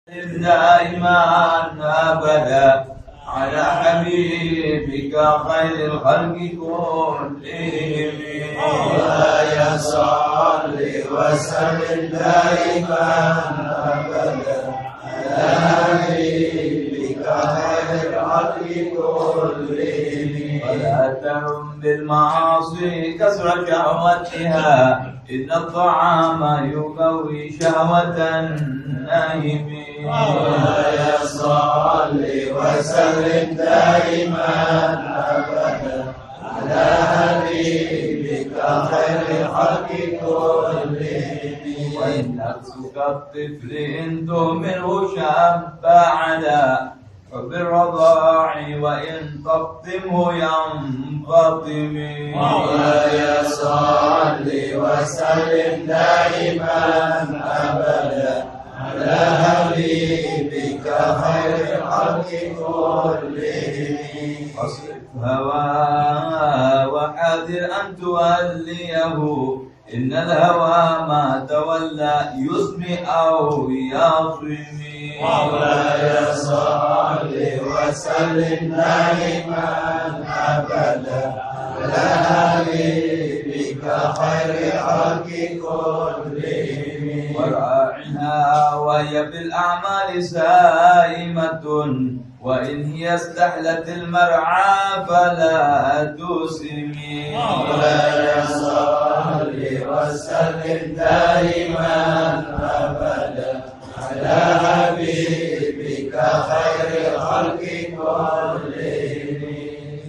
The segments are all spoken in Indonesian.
دائما أبدا على حبيبك خير الخلق كلهم مولاي صل وسلم دائما أبدا على حبيبك خير الخلق كلهم ولا تهم بالمعاصي كثر شهوتها إن الطعام يقوي شهوة النائم مولاي صل وسلم دائما أبدا على حبيبك خير الخلق كلهم وإن نفسك الطفل إن تهمله شاب على حب الرضاع وإن تقطمه ينفطم مولاي صل وسلم دائما أبدا على حبيبك خير الخلق كلهم واصرف هواه وحاذر أن توليه إن الهوى ما تولى يسمي أو يصمي مولاي صل وسلم دائما أبدا على حبيبك خير الخلق كلهم وراعها وهي بالأعمال سائمة وإن هي استحلت المرعى فلا تسمي مولاي صل وسلم دائما أبدا على حبيبك خير الخلق كلهم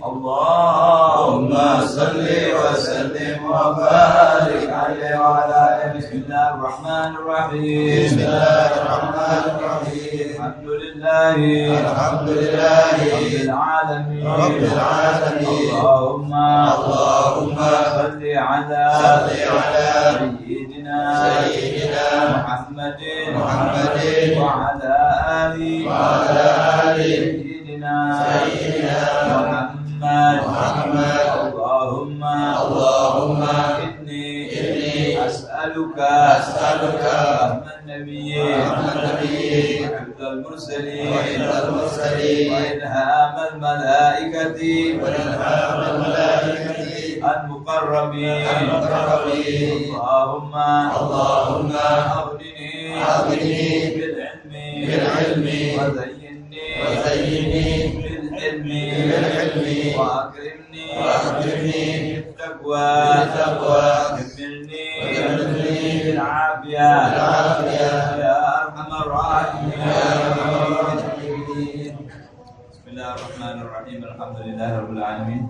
اللهم صل وسلم وبارك عليه وعلى آله. بسم الله الرحمن الرحيم بسم الله الرحمن الرحيم الحمد لله الحمد لله رب العالمين رب العالمين. اللهم اللهم صل على سيدنا محمد محمد وعلى آله سيدنا محمد اللهم إني أسألك رحم النبي وحفظ المرسلين وإلهام الملائكة المقربين اللهم أغنني بالعلم وزيني بالحلم وأكرمني بالتقوى وكملني بالعافية يا أرحم الراحمين. بسم الله الرحمن الرحيم الحمد لله رب العالمين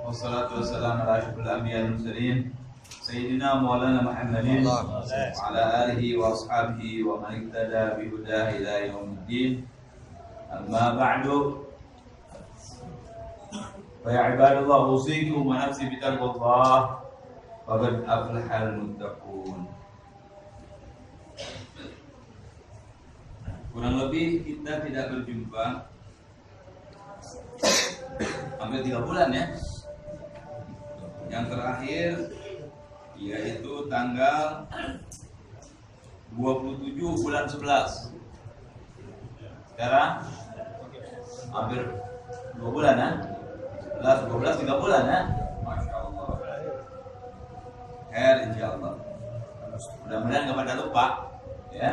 والصلاة والسلام على أشرف الأنبياء والمرسلين سيدنا مولانا محمد وعلى آله وأصحابه ومن اهتدى بهداه إلى يوم الدين. أما بعد فيا عباد الله أوصيكم ونفسي بتقوى الله فقد أفلح المتقون. Kurang lebih kita tidak berjumpa hampir 3 bulan ya. Yang terakhir yaitu tanggal 27 bulan 11. Sekarang hampir 2 bulan ya. 11, 12, 3 bulan ya. Masya Allah. Insyaallah. Mudah-mudahan nggak pada lupa ya.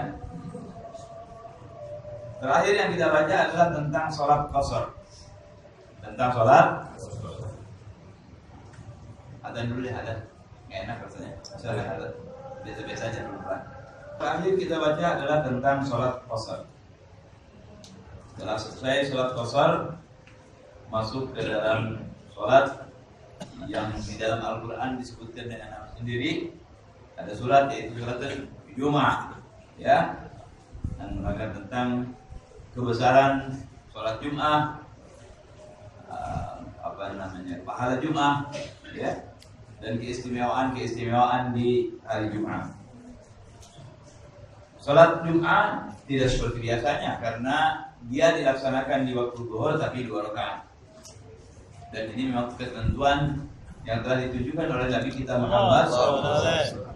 Terakhir yang kita baca adalah tentang sholat qasar. Adzan dulu ya, adzan. Nggak enak rasanya. Silakan adzan. Biasa-biasa aja dulu Pak. Terakhir kita baca adalah tentang sholat qasar. Setelah selesai sholat qasar, masuk ke dalam sholat yang di dalam Al-Quran disebutkan dengan nama sendiri. Ada surat yaitu surat Jum'ah ya, yang menerangkan tentang kebesaran sholat Jum'ah, pahala Jum'ah ya, dan keistimewaan di hari Jum'ah. Sholat Jum'ah tidak seperti biasanya karena dia dilaksanakan di waktu zuhur tapi 2 rakaat. Dan ini memang ketentuan yang telah ditujukan oleh Nabi kita Muhammad SAW.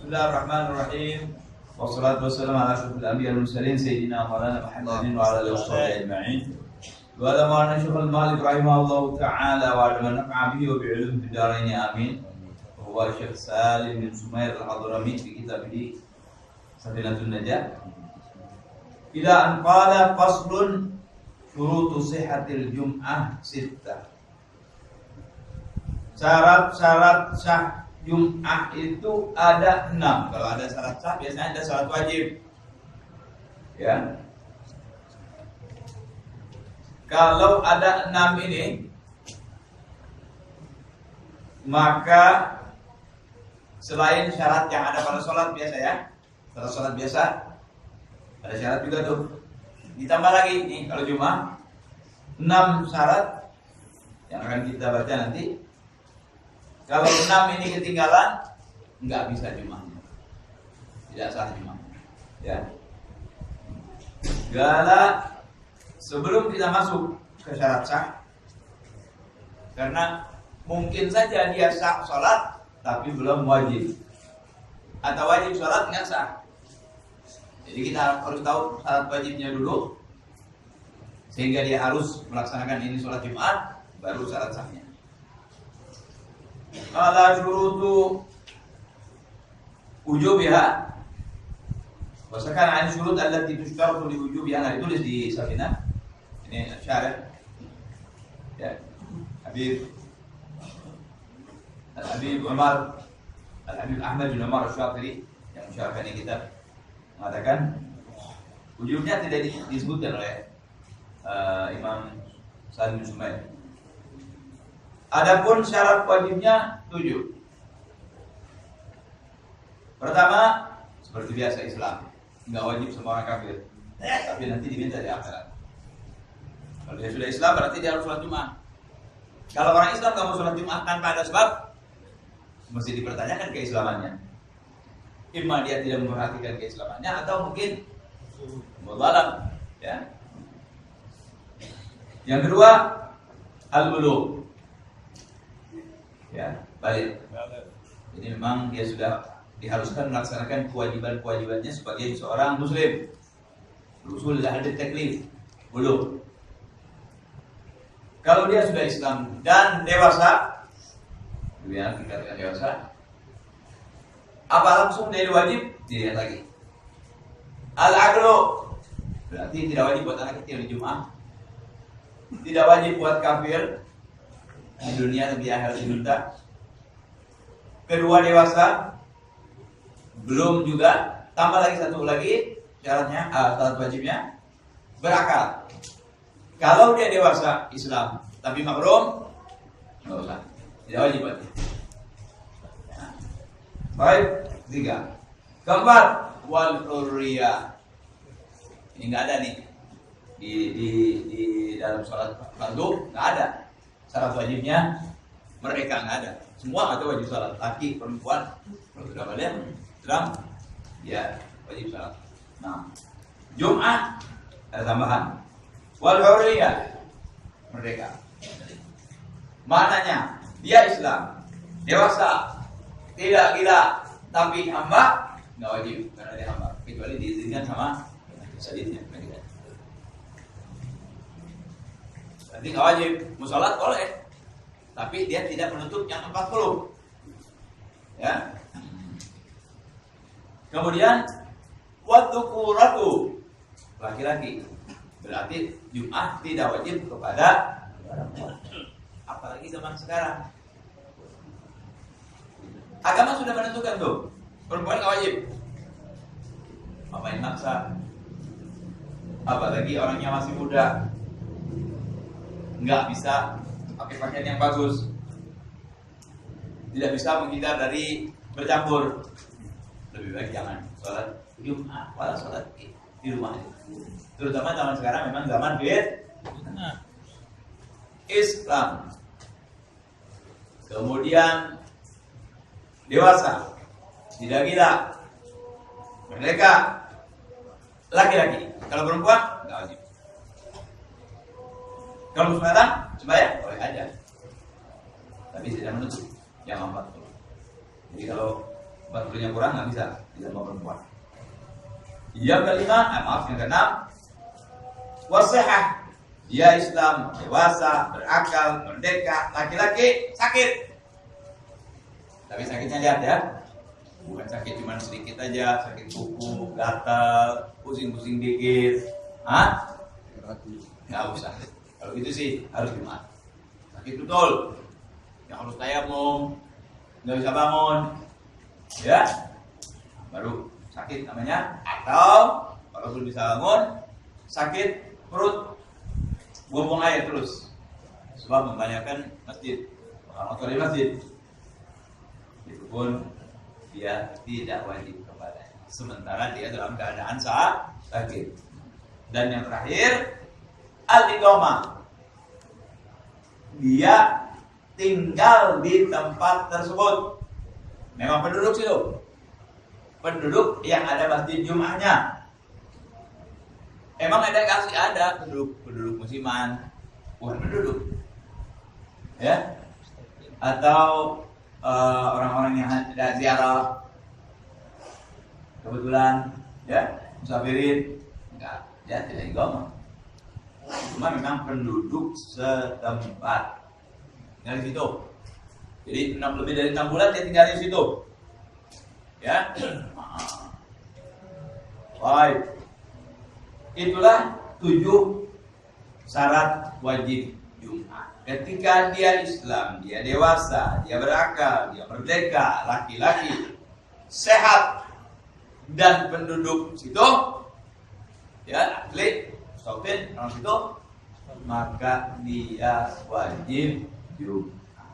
Bismillahirrahmanirrahim. Wassalatu wassalamu ala asyrofil anbiya'i wal mursalin sayyidina Maulana Muhammadin wa ala alihi washabbihi ajma'in. Wa ala ma'ana Syekhul Malik rahimahullahu ta'ala wa ala nafa'a bihi wa bi'ilmi fid dharain amin. Wa huwa Syekh Salim bin Sumair al-Hadrami fi kitabih Safinatun Najah. Ila an qala faslun syurutu sihhatil jum'ah sittah. Syarat-syarat sah Jum'ah itu ada 6. Kalau ada syarat sah biasanya ada syarat wajib. Ya. Kalau ada 6 ini, maka selain syarat yang ada pada sholat biasa ya, pada sholat biasa ada syarat juga tuh. Ditambah lagi nih kalau Jum'ah 6 syarat yang akan kita baca nanti. Kalau 6 ini ketinggalan, nggak bisa Jum'ahnya, tidak sah Jum'ahnya. Ya. Gala sebelum kita masuk ke syarat sah, karena mungkin saja dia sah sholat tapi belum wajib, atau wajib sholat nggak sah. Jadi kita harus tahu syarat wajibnya dulu, sehingga dia harus melaksanakan ini sholat Jumat, baru syarat sahnya. Ala syurutu wujubiha. Wasakan an syurut allati tushtaratu li wujubiha, ditulis di Safinah. Ini syarah. Ya. Habib Umar Al-Habib Ahmad bin Umar Asy-Syafiri yang mensyarahkan ini kitab mengatakan wujubnya tidak disebutkan oleh Imam Salim bin Sumail. Adapun syarat wajibnya 7. Pertama, seperti biasa Islam, nggak wajib semua orang kafir, tapi nanti diminta di akhirat. Kalau dia sudah Islam berarti dia harus sholat Jumat. Kalau orang Islam nggak mau sholat Jumat tanpa ada sebab, mesti dipertanyakan keislamannya. Imma dia tidak memperhatikan keislamannya atau mungkin mudzalam. Ya. Yang kedua, al-bulugh. Ya, balik. Jadi memang dia sudah diharuskan melaksanakan kewajiban-kewajibannya sebagai seorang muslim. Usul hadits taklif, bulugh. Kalau dia sudah Islam dan dewasa, dia dikatakan dewasa, apa langsung dari wajib? Dilihat lagi. Al-aqlu, berarti tidak wajib buat anak kecil di Jumat. Tidak wajib buat kafir di dunia lebih akhirat diminta. Kedua dewasa, belum juga. Tambah lagi satu lagi syaratnya, syarat wajibnya berakal. Kalau dia dewasa Islam tapi makrum, nggak usah, tidak wajib buat dia. Baik, 3. Keempat, wal hurriyah. Ini nggak ada nih di dalam sholat fardu, nggak ada. Syarat wajibnya merdeka, nggak ada. Semua ada wajib sholat, laki, perempuan, kalau sudah balik, Islam, ya wajib sholat. Nah, Jum'ah ada tambahan. Wal hurriyah, merdeka. Maknanya dia Islam, dewasa, tidak gila, tapi hamba, nggak wajib karena dia hamba, kecuali diizinkan sama sayyidnya. Nanti nggak wajib, musolat boleh, tapi dia tidak menutup yang 40. Ya. Kemudian wadzukuratu, laki-laki, berarti Jumat tidak wajib kepada perempuan. Apalagi zaman sekarang, agama sudah menentukan tuh, perempuan nggak wajib. Ngapain maksa? Apalagi orangnya masih muda, nggak bisa pakai pakaian yang bagus, tidak bisa menghindar dari bercampur. Lebih baik jangan sholat Jumat, wala sholat di rumah. Terutama zaman sekarang memang zaman Islam. Kemudian dewasa, tidak gila, merdeka, laki-laki. Kalau perempuan nggak wajib. Kalau sembahyang, sembahyang boleh aja, tapi tidak menutup yang 40. Jadi kalau 40-nya kurang nggak bisa sama perempuan. Yang kelima, yang keenam, wasihah. Dia Islam, dewasa, berakal, merdeka, laki-laki, sakit. Tapi sakitnya lihat ya, bukan sakit cuma sedikit aja, sakit kuku, gatal, pusing-pusing dikit. Nggak usah. Kalau gitu sih harus gimana? Sakit betul, yang harus tayamum, nggak bisa bangun, ya, baru sakit namanya. Atau kalau belum bisa bangun, sakit perut, buang air terus, sebab membanyakan masjid, orang kotor di masjid, itu pun dia tidak wajib kepadanya, sementara dia dalam keadaan sakit. Dan yang terakhir, al-iqamah. Dia tinggal di tempat tersebut, memang penduduk situ, penduduk yang ada masjid Jum'ahnya. Emang ada kasih ada penduduk musiman, bukan penduduk, ya, atau orang-orang yang ada ziarah kebetulan, ya, musafirin, enggak, ya tidak iqamah. Cuma memang penduduk setempat tinggal di situ. Jadi lebih dari 6 bulan dia tinggal di situ, ya. Baik. Itulah 7 syarat wajib Jumat. Ketika dia Islam, dia dewasa, dia berakal, dia merdeka, laki-laki, sehat, dan penduduk situ, ya, atlet, stopin orang situ, maka dia wajib Jumat.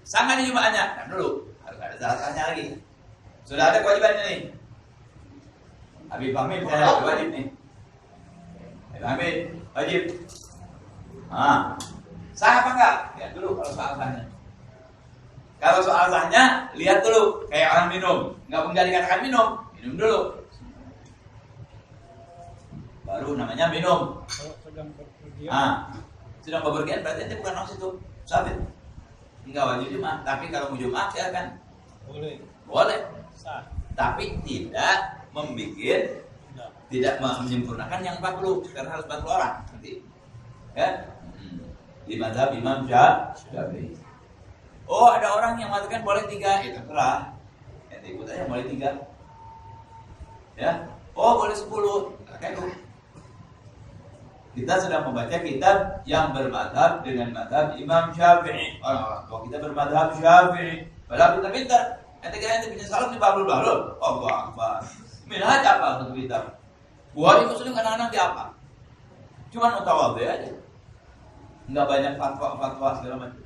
Sangat di Jumatnya, nah dulu harus ada syaratnya lagi. Sudah ada kewajibannya nih. Habib Hamid saya wajib nih. Amin, wajib. Sah apa enggak? Lihat dulu kalau soal sahnya. Kalau soal sahnya, lihat dulu. Kayak orang minum, nggak dikatakan minum dulu. Baru namanya minum. Sedang bepergian berarti itu bukan maksud itu. Sabit. Enggak wajib Jumat. Tapi kalau mau Jumat ya kan? Boleh. Sah. Tapi tidak membuat, tidak menyempurnakan yang 40, karena harus 40 orang nanti, ya. Di mazhab Imam Syafi'i. Oh, ada orang yang mengatakan boleh 3, ya terserah. Yang ikut aja boleh 3, ya. Oh, boleh 10, kayak itu. Kita sedang membaca kitab yang bermadhab dengan madhab Imam Syafi'i. Kalau kita bermadhab Syafi'i, padahal kita pintar. Nanti kalian punya salam di bahlul. Allah Akbar. Minhaj apa untuk kitab? Buat Muslim anak-anak di apa? Cuma mutawadhi aja. Enggak banyak fatwa segala macam.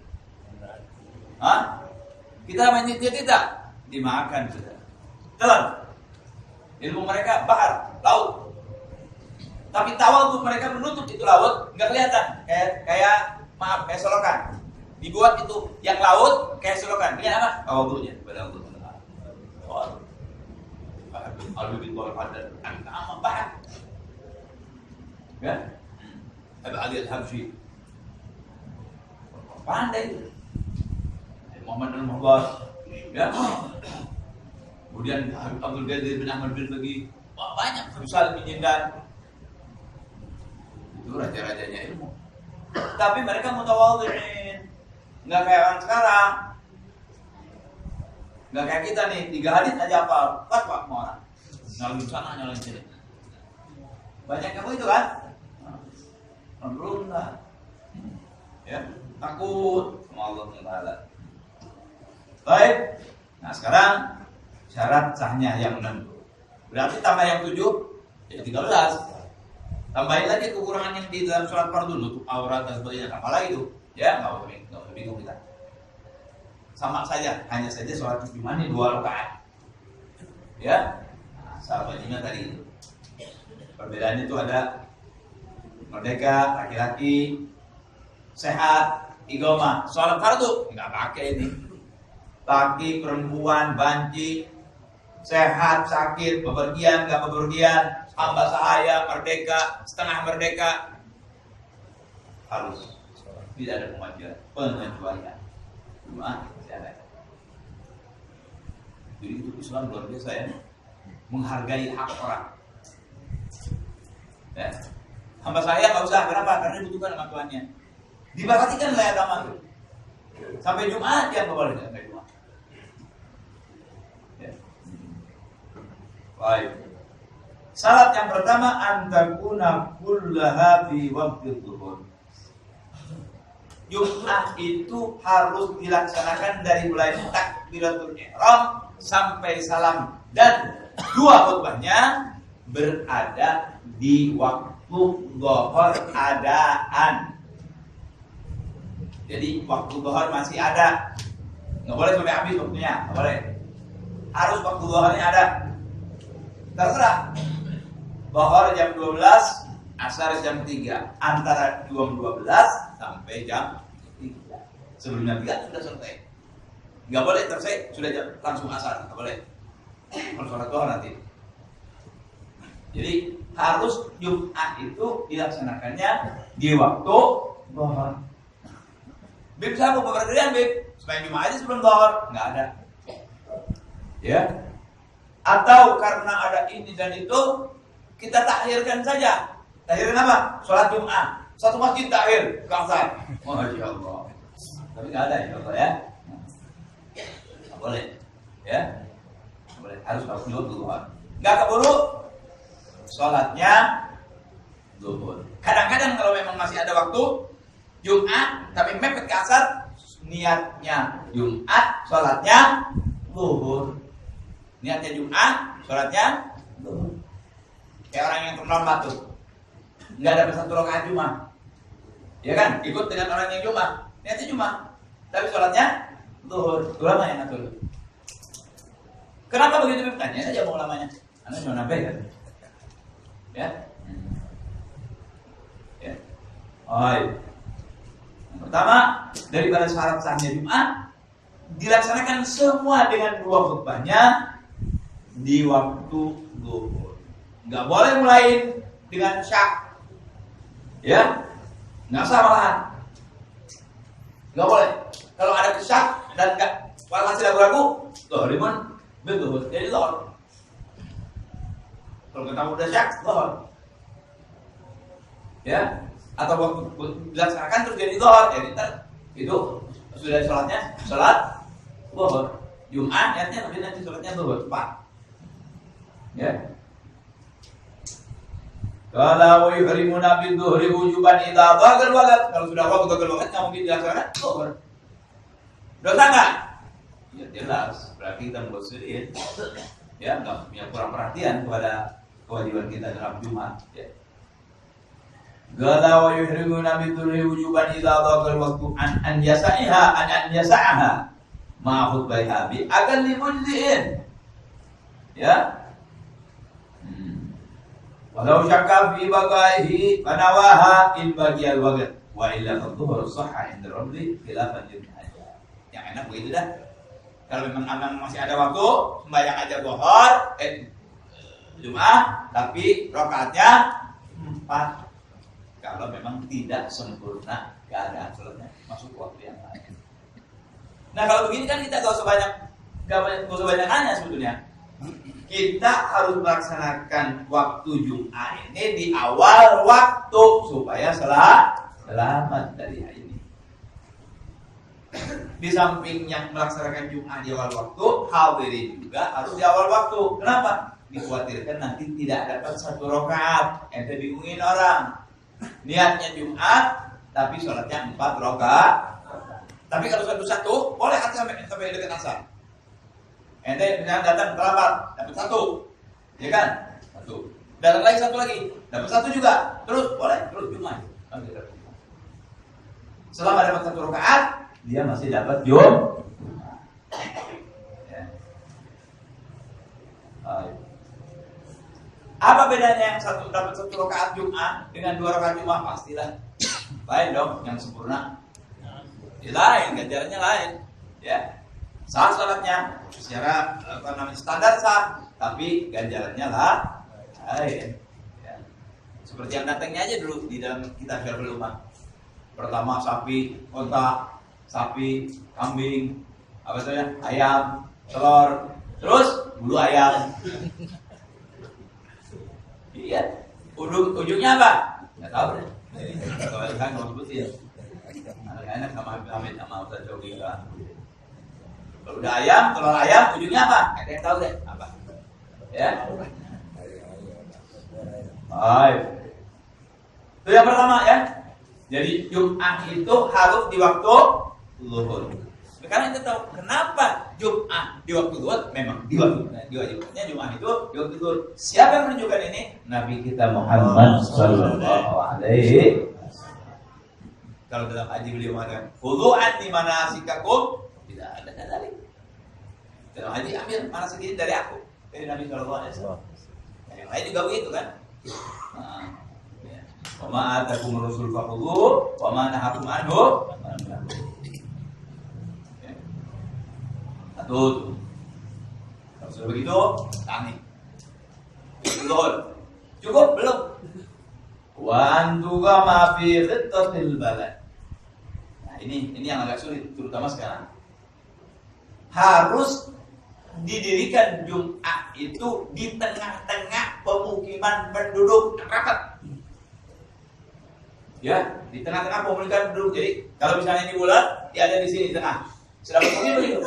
Kita menyitir tidak dimakan sudah. Telan. Ilmu mereka bahar, laut. Tapi tawadhu mereka menutup itu laut, enggak kelihatan. Kayak solokan. Dibuat itu yang laut kayak solokan. Kelihatan apa? Tawadhunya kepada Allah Taala. Al-Bibin Wal-Qadar amat bahar, ya. Al-Ali Al-Habsyi pandai, Muhammad Al-Muhbar, ya. Kemudian Abdul Qadir bin Ahmad bin Bagi, banyak. Misal bin Jindan, itu raja-rajanya ilmu. Tapi mereka mutawadhi'in, nggak kayak orang sekarang. Nggak kayak kita nih, 3 hadits aja apa, fatwa semua orang. Nyalain sana, nyalain sini. Banyak kamu itu kan? Belum lah. Ya, takut sama Allah Taala. Baik. Nah sekarang syarat sahnya yang 6. Berarti tambah yang 7, ya 13. Tambahin lagi kekurangan yang di dalam sholat fardu, nutup aurat dan sebagainya. Apa lagi itu? Ya, nggak usah bingung kita. Sama saja, hanya saja sholat Jumat ini 2 rakaat. Ya, sahabatnya tadi itu. Perbedaannya itu ada merdeka, laki-laki, sehat, iqamah. Sholat fardu nggak pakai ini. Laki, perempuan, banci, sehat, sakit, bepergian, nggak bepergian, hamba sahaya, merdeka, setengah merdeka, harus tidak ada pengecualian. Cuma Jadi itu Islam luar biasa ya, menghargai hak orang. Ya. Hamba saya nggak usah, kenapa? Karena dibutuhkan sama tuannya. Diperhatikan oleh agama itu. Sampai Jumat dia nggak boleh sampai Jumat. Ya. Baik. Salat yang pertama antakuna kullaha fi waqti dhuhur. Jumat itu harus dilaksanakan dari mulai takbiratul ihram sampai salam, dan dua khutbahnya berada di waktu zuhur adaan. Jadi waktu zuhur masih ada, nggak boleh sampai habis waktunya, nggak boleh. Harus waktu zuhurnya ada. Terserah. Zuhur jam 12, asar jam 3, antara jam 12 sampai jam 3. Sebelum jam 3 sudah selesai. Nggak boleh selesai sudah langsung asar, nggak boleh. Kalau sholat zuhur nanti. Jadi harus Jumat itu dilaksanakannya di waktu zuhur. Bib saya mau berbeda Bib, supaya Jumat aja sebelum zuhur, nggak ada. Ya. Atau karena ada ini dan itu, kita takhirkan saja. Takhirkan apa? Sholat Jumat. Satu masjid takhir, kasar. Masya Allah. Tapi nggak ada insya Allah ya. Nggak boleh. Ya. Nggak boleh. Harus waktu zuhur. Nggak keburu sholatnya zuhur. Kadang-kadang kalau memang masih ada waktu Jumat, tapi mepet ke asar, niatnya Jumat, sholatnya zuhur. Niatnya Jumat, sholatnya zuhur. Kayak orang yang terlambat tuh, nggak dapat 1 rakaat Jumat, ya kan? Ikut dengan orang yang Jumat, niatnya Jumat, tapi sholatnya zuhur. Ulama yang ngatur. Kenapa begitu? Tanya aja mau ulamanya. Anda cuma nabe kan? Ya. Ya. Yang pertama, daripada syarat sahnya Jumat, dilaksanakan semua dengan dua khutbahnya di waktu zuhur. Nggak boleh mulai dengan syak, ya, nggak usah malahan, nggak boleh. Kalau ada kesyak dan nggak walhasil ragu-ragu, zalimun betul, jadi zuhur. Kalau kita udah syak, zuhur, ya, atau waktu dilaksanakan terus jadi zuhur, jadi itu sudah sholatnya sholat zuhur. Jumat niatnya tapi nanti sholatnya zuhur cepat, ya. Kalau yuhrimuna bidzuhri wujuban idza dhagal waqt. Kalau sudah waktu dhagal waqt enggak mungkin dilaksanakan zuhur. Dosa enggak? Ya jelas, berarti kita musyrik. Ya, enggak punya kurang perhatian kepada kewajiban kita dalam Jumat, ya. Kalau yuhrimuna bidzuhri wujuban idza dhagal waqtu an yasa'aha ma khutbaiha bi akan limudzin. Ya. Walau syakka fi baqaihi fanawaha in bagiyal waqt wa illa fadhuhur sahha inda rabbi khilafan aja. Yang enak begitu dah. Kalau memang masih ada waktu, sembahyang aja zuhur, Jumat, tapi rakaatnya 4. Kalau memang tidak sempurna keadaan salatnya masuk waktu yang lain. Nah, kalau begini kan kita enggak usah banyak nanya sebetulnya. Kita harus melaksanakan waktu Jumat ini di awal waktu supaya selamat dari hari ini. Di samping yang melaksanakan Jumat di awal waktu, hadirin juga harus di awal waktu. Kenapa? Dikhawatirkan nanti tidak dapat 1 rakaat. Ente bingungin orang. Niatnya Jumat, tapi sholatnya 4 rakaat. Tapi kalau satu-satu, boleh sampai dekat asar. Ente misalnya datang terlambat, dapat 1, ya kan? 1. Datang lagi 1 lagi, dapat 1 juga. Terus boleh, terus Jumat. Selama dapat 1 rakaat, dia masih dapat Jumat. Ya. Apa bedanya yang dapat 1 rakaat Jumat dengan 2 rakaat Jumat? Pastilah lain dong, yang sempurna. Ya, lain, ganjarannya lain. Ya. Sah salatnya secara standar sah, tapi ganjarannya lain. Ya. Seperti yang datangnya aja dulu di dalam kitab Syarhul Ummah. Pertama sapi, onta, sapi, kambing, ayam, telur, Terus bulu ayam. Iya. Ujungnya apa? Nggak tahu deh. Kalau kan mau sebutin. Anak-anak sama Hamid sama Ustaz Coki kan. Kalau udah ayam, telur ayam, ujungnya apa? Ada yang tahu deh apa? Ya. Baik. Itu yang pertama ya. Jadi Jumat itu harus di waktu zuhur. Sekarang kita tahu kenapa Jumat di waktu zuhur, memang diwajibkannya Jumat itu di waktu zuhur. Siapa yang menunjukkan ini? Nabi kita Muhammad sallallahu alaihi. Kalau dalam haji beliau mengatakan, "Khudu'an di manasikakum." Tidak ada dalil. Dalam haji ambil manasik ini dari aku, dari Nabi sallallahu alaihi wasallam. Yang lain juga begitu kan? Nah, ya. Wa ma atakum rasul fakhudhu wa ma nahakum anhu. Satu. Kalau sudah begitu, tani. Betul. Cukup belum? Wa antuga ma fi khittatil balad. Nah, ini yang agak sulit terutama sekarang. Harus didirikan Jumat itu di tengah-tengah pemukiman penduduk rapat. Ya, di tengah-tengah pemukiman penduduk. Jadi, kalau misalnya ini bulan, dia ada di sini di tengah. Sudah begitu.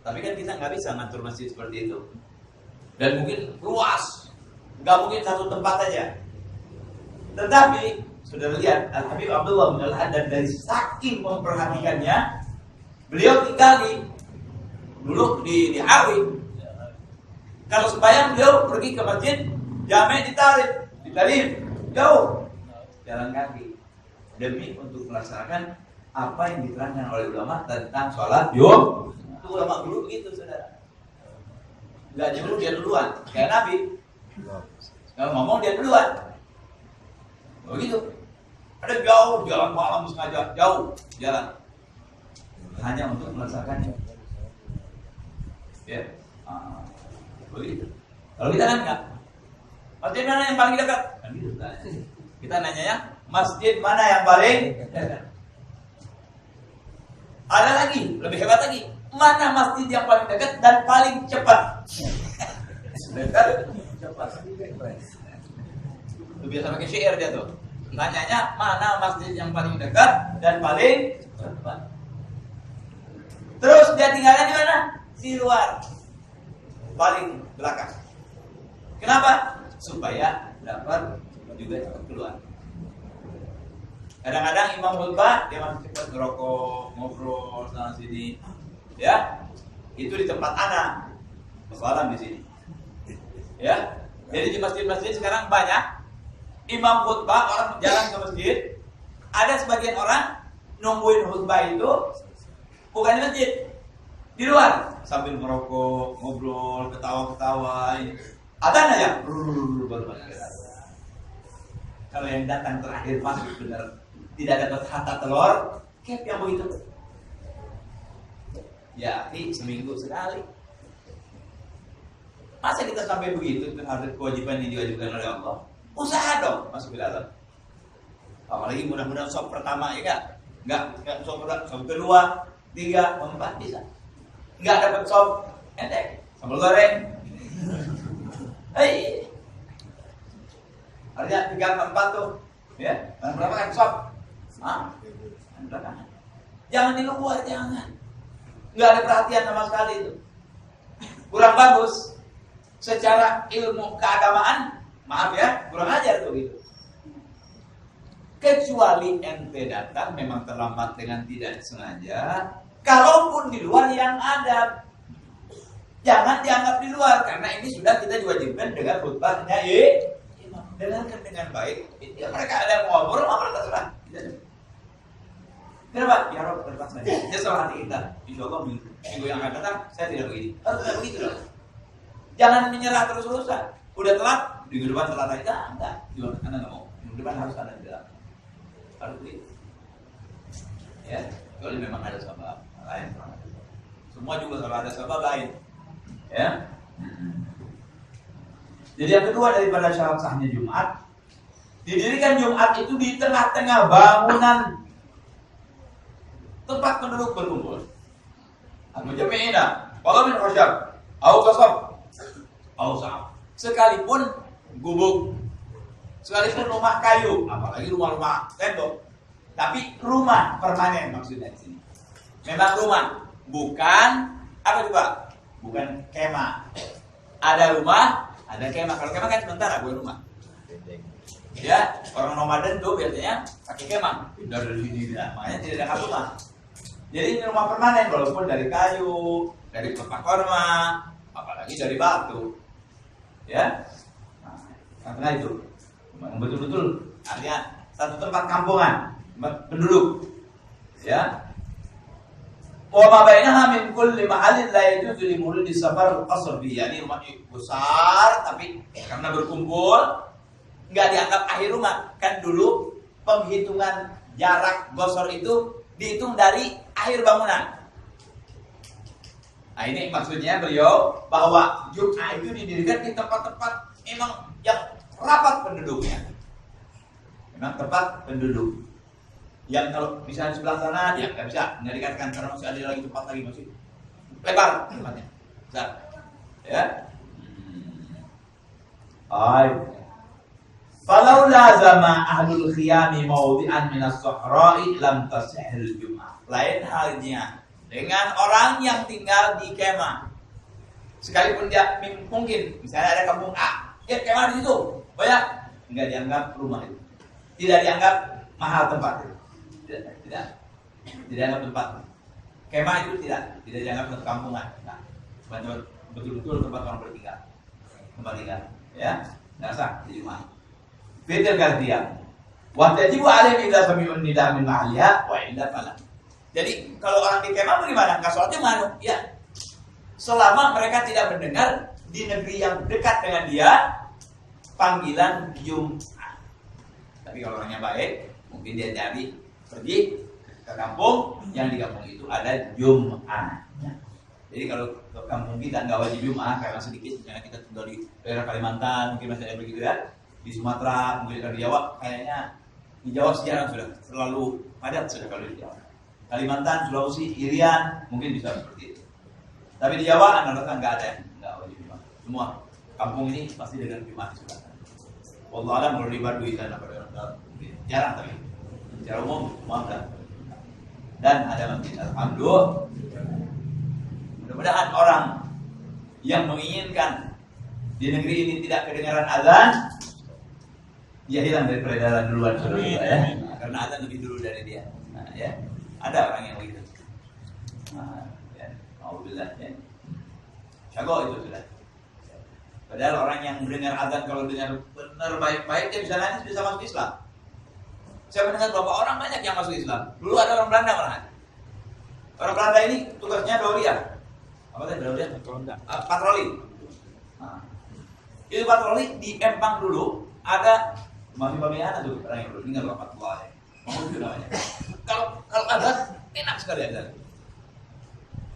Tapi kan kita nggak bisa ngatur masjid seperti itu. Dan mungkin luas, nggak mungkin satu tempat aja. Tetapi sudah lihat Al-Habib Abdullah bin Al-Haddad dari saking memperhatikannya, beliau tinggal dulu di Awi. Kalau sembahyang beliau pergi ke masjid, Jami' ditarik jauh, jalan kaki demi untuk melaksanakan apa yang diterangkan oleh ulama tentang sholat Jumat. Itu ulama dulu begitu, saudara. Nggak nyuruh dia duluan, kayak Nabi. Kalau ngomong dia duluan. Begitu. Ada jauh jalan malam sengaja jauh jalan hanya untuk melaksanakannya. Ya, begitu. Kalau kita kan enggak. Masjid mana yang paling dekat? Kan gitu. Kita nanya ya, masjid mana yang paling dekat? Ada lagi, lebih hebat lagi. Mana masjid yang paling dekat dan paling cepat? Dekat, cepat. Itu biasa pakai syair dia tuh. Nanyanya mana masjid yang paling dekat dan paling cepat. Terus dia tinggalnya di mana? Di luar, paling belakang. Kenapa? Supaya dapat juga cepat keluar. Kadang-kadang imam khutbah dia masih cepat ngerokok, ngobrol sana sini, ya. Itu di tempat anak, masalah di sini, ya. Jadi di masjid-masjid sekarang banyak imam khutbah, orang jalan ke masjid, ada sebagian orang nungguin khutbah itu bukan di masjid, di luar sambil merokok, ngobrol, ketawa-ketawa. Adzan aja, baru masuk. Kalau yang datang terakhir masuk benar tidak dapat harta telur, kayak yang begitu. Ya, ini seminggu sekali. Masa kita sampai begitu? Itu harus kewajiban yang diwajibkan oleh Allah. Usaha dong masuk ke dalam. Apalagi mudah-mudahan sop pertama ya kan? Enggak sop kedua, 3, 4 bisa. Enggak dapat sop ente, sambal goreng. Hei. Artinya 3, 4 tuh, ya. Dan berapa kan sop? Jangan di luar, jangan. Enggak ada perhatian sama sekali itu. Kurang bagus. Secara ilmu keagamaan, maaf ya, kurang ajar tuh gitu. Kecuali ente datang memang terlambat dengan tidak sengaja. Kalaupun di luar yang ada, jangan dianggap di luar karena ini sudah kita diwajibkan dengan khutbahnya. Dengarkan dengan baik. Ya, mereka ada ngobrol, terserah. Kenapa? Ya Rob, terpaksa. Dia salah hati kita. Insya Allah minggu yang akan datang saya tidak begini. Harus tidak begitu loh. Jangan menyerah terus-terusan. Udah telat, minggu depan telat aja. Enggak. Anda nggak mau. Minggu depan harus ada di dalam. Harus begitu. Ya, kalau memang ada sebab lain. Semua juga kalau ada sebab lain. Ya. Jadi yang kedua daripada syarat sahnya Jumat, didirikan Jumat itu di tengah-tengah bangunan tempat penduduk berkumpul. Al-mujammi'ina, qala min khasyab, Au qasab, au sa'ab. Sekalipun gubuk, sekalipun rumah kayu, apalagi rumah-rumah tembok, tapi rumah permanen maksudnya di sini. Memang rumah, bukan apa juga? Bukan kemah. Ada rumah, ada kemah. Kalau kemah kan sementara, bukan rumah. Ya, orang nomaden tuh biasanya pakai kemah. Pindah dari sini, makanya tidak ada rumah. Jadi ini rumah permanen, walaupun dari kayu, dari pelepah korma, apalagi dari batu, ya. Nah, karena itu, betul-betul artinya satu tempat kampungan, tempat penduduk, ya. Wa ma bainaha min kulli mahallin la yajuzu li muridi safar qasr bi, yani rumah besar tapi karena berkumpul nggak dianggap akhir rumah. Kan dulu penghitungan jarak gosor itu dihitung dari akhir bangunan. Nah ini maksudnya beliau bahwa Jum'ah itu didirikan di tempat-tempat memang yang rapat penduduknya. Memang tempat penduduk. Yang kalau misalnya di sebelah sana, ya nggak bisa, nggak dikatakan karena masih ada lagi tempat lagi masih lebar tempatnya. Besar. Ya. Falau lazama ahlul khiyami mawdi'an minas sahra'i lam tasihil Jum'ah. Lain halnya dengan orang yang tinggal di kemah. Sekalipun dia mungkin misalnya ada kampung A, ya kemah di situ banyak, enggak dianggap rumah itu. Tidak dianggap mahal tempat itu. Tidak dianggap tempat. Kemah itu tidak dianggap tempat kampungan. Nah, betul-betul tempat orang bertinggal. Tempat tinggal, ya. Enggak sah di rumah. Fitil gantian. Wa tajibu alaihi idza sami'un nida min ma'aliha wa illa fala. Jadi kalau orang di kemah bagaimana? Enggak sholatnya mana? Ya. Selama mereka tidak mendengar di negeri yang dekat dengan dia panggilan Jum'ah. Tapi kalau orangnya baik, mungkin dia cari pergi ke kampung yang di kampung itu ada Jum'ah. Jadi kalau ke kampung kita nggak wajib Jum'ah karena sedikit, misalnya kita tinggal di daerah Kalimantan, mungkin masih ada begitu ya. Di Sumatera, mungkin di Jawa, kayaknya di Jawa sejarah sudah terlalu padat sudah kalau di Jawa. Kalimantan, Sulawesi, Irian, mungkin bisa seperti itu. Tapi di Jawa, anak-anak nggak ada, nggak wajib Jum'ah. Semua kampung ini pasti dengan Jum'ah di sebelah. Wallahu a'lam kalau di Baduy sana jarang tapi secara umum maaf dan ada masjid. Alhamdulillah. Mudah-mudahan orang yang menginginkan di negeri ini tidak kedengaran azan, dia hilang dari peredaran duluan ya. Karena azan lebih dulu dari dia. Nah, ya. Ada orang yang begitu. Nah, ya. Alhamdulillah ya. Syago itu sudah. Padahal orang yang mendengar azan kalau dengar benar baik-baik dia bisa nangis, bisa masuk Islam. Saya mendengar beberapa orang banyak yang masuk Islam. Dulu ada orang Belanda malahan. Orang Belanda ini tugasnya doria. Apa tadi doria? Patroli. Nah, itu patroli di Empang dulu ada masih bagaimana tuh orang yang meninggal rahmatullah. Mau itu namanya. Kalau azan enak sekali azan.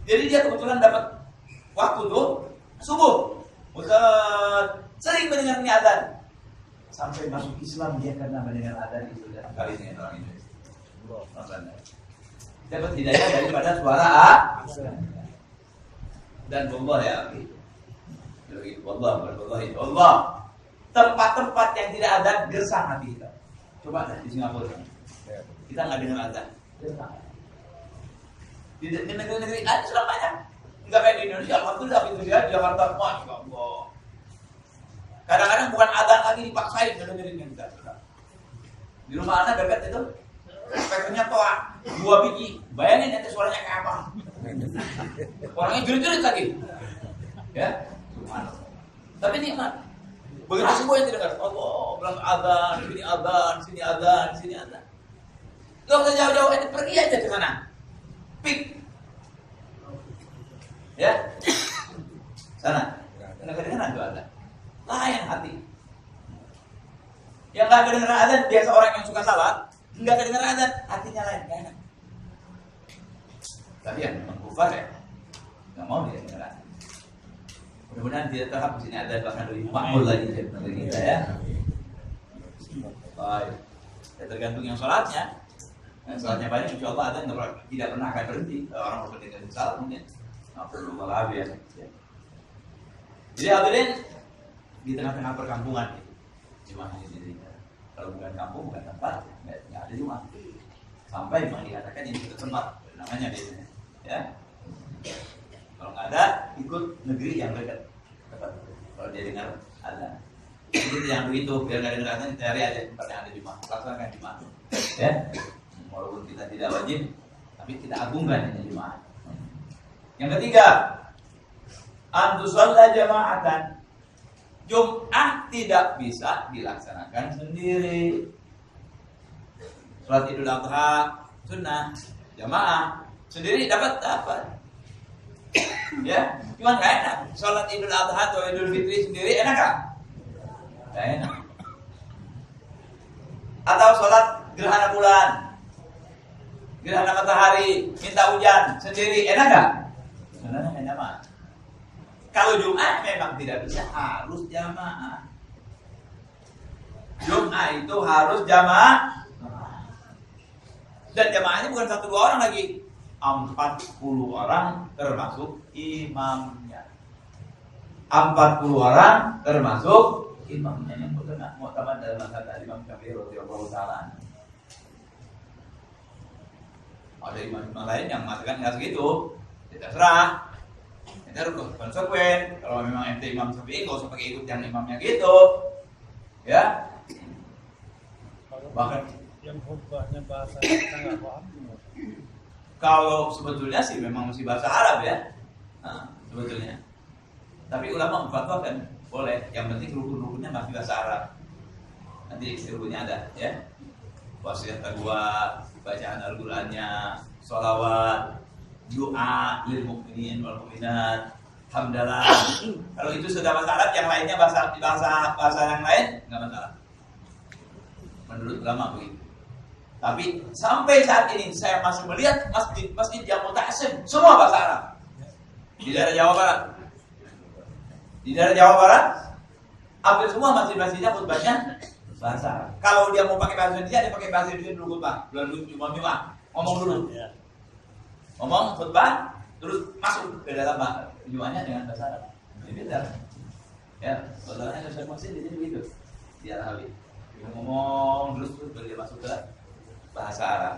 Jadi dia kebetulan dapat waktu tuh subuh. Ustaz sering mendengar azan sampai masuk Islam dia karena mendengar azan itu dan kali dengan orang Indonesia. Dapat hidayah daripada suara dan Allah ya. Allah. Tempat-tempat yang tidak ada gersang hati kita. Coba di Singapura. Kita nggak dengar azan. Di negeri-negeri ada sudah banyak. Enggak kayak di Indonesia, alhamdulillah Indonesia, Jakarta, masya Allah. Kadang-kadang bukan azan lagi dipaksain dengerin kita. Di rumah anak dekat itu, speakernya toa 2 biji. Bayangin nanti suaranya kayak apa? Orangnya jerit-jerit lagi. Ya, tapi nikmat. Begitu semua yang tidak Allah bilang azan, sini azan, sini azan, sini azan. Gak usah jauh-jauh, pergi aja ke sana. Pik. Ya, sana. Karena kedengaran itu ada. Lain hati. Yang nggak kedengaran azan, biasa orang yang suka salat, nggak kedengaran azan, hatinya lain, gak enak. Tapi yang kufar ya, nggak mau dia kedengaran. Mudah-mudahan tidak terhapus sini ada bahkan lebih makmul lagi dari kita ya. Baik. Ya tergantung yang sholatnya. Yang sholatnya banyak, insya Allah azan tidak pernah akan berhenti. Orang berhenti dari salat mungkin. Nggak perlu malah ya. Jadi hadirin di tengah-tengah perkampungan Jumat ini. Kalau bukan kampung, bukan tempat, nggak ada Jumat. Sampai memang dikatakan ini itu tempat namanya biasanya. Ya. Kalau nggak ada, ikut negeri yang dekat. Kalau dia dengar ada. Jadi yang begitu biar nggak dengar azan, cari aja tempat yang ada Jumat. Laksanakan Jumat. Ya. Walaupun kita tidak wajib, tapi kita agungkan ini Jumat. Yang ketiga, antusalla jama'atan. Jumat tidak bisa dilaksanakan sendiri. Salat Idul Adha sunnah jamaah, sendiri dapat apa? Ya, cuman nggak enak. Salat Idul Adha atau Idul Fitri sendiri enak nggak? Nggak enak. Atau salat gerhana bulan, gerhana matahari, minta hujan sendiri enak nggak? Sebenarnya nggak nyaman. Kalau Jumat memang tidak bisa, harus jamaah. Jumat itu harus jamaah. Dan jamaahnya bukan 1-2 orang lagi, 40 orang termasuk imamnya. 40 orang termasuk imamnya yang berkenaan mu'tamad dalam mazhab Imam Syafi'i radhiyallahu ta'ala. Ada imam-imam lain yang mengatakan nggak segitu, tidak serah. Kita harus konsekuen. Kalau memang ente Imam Syafi'i, nggak usah pakai ikut yang imamnya gitu, ya. Bahkan yang khutbahnya bahasa kita nggak paham. kalau sebetulnya sih memang masih bahasa Arab ya, sebetulnya. Tapi ulama memfatwakan boleh. Yang penting rukun-rukunnya masih bahasa Arab. Nanti rukunnya ada, ya. Wasiat kedua, bacaan Al-Qur'annya, sholawat, doa lil mukminin wal mukminat, hamdalah. Kalau itu sudah bahasa Arab, yang lainnya bahasa yang lain nggak masalah. Menurut ulama begitu. Tapi sampai saat ini saya masih melihat masjid yang muta'assim semua bahasa Arab. Di daerah Jawa Barat. Di daerah Jawa Barat hampir semua masjid-masjidnya khutbahnya bahasa Arab. Kalau dia mau pakai bahasa Indonesia, dia pakai bahasa Indonesia dulu khutbah. Belum cuma ngomong dulu. Ngomong khutbah terus masuk ke dalam Jumatnya dengan bahasa Arab. Ini beda. Ya, soalnya ada masjid ini begitu. Di Al-Habib. Ngomong terus dia masuk ke bahasa Arab.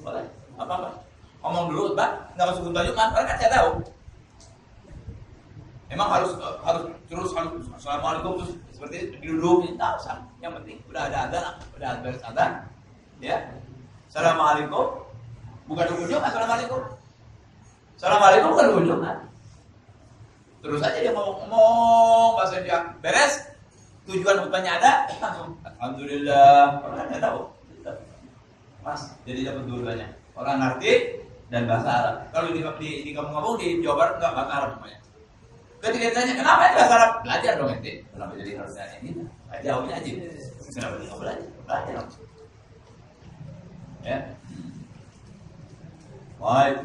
Boleh? Apa-apa. Ngomong dulu khutbah, enggak masuk khutbah Jumat, mereka tidak tahu. Memang harus assalamualaikum terus seperti duduk, tidak usah. Yang penting udah ada adzan, udah beres adzan, ya. Assalamualaikum. Bukan ujung, assalamualaikum. Assalamualaikum bukan ujung, kan? Terus aja dia ngomong bahasa dia beres, tujuan khutbahnya ada, langsung alhamdulillah. Orang nggak tahu, pas jadi dapat dua-duanya. Orang ngerti dan bahasa Arab. Kalau di kampung-kampung di Jawa Barat nggak bahasa Arab semuanya. Ketika ditanya kenapa itu bahasa Arab, belajar dong ente. Kenapa jadi harus nanya ini? Jawabnya aja. Kenapa dia nggak belajar? Belajar dong. Ya. Baik.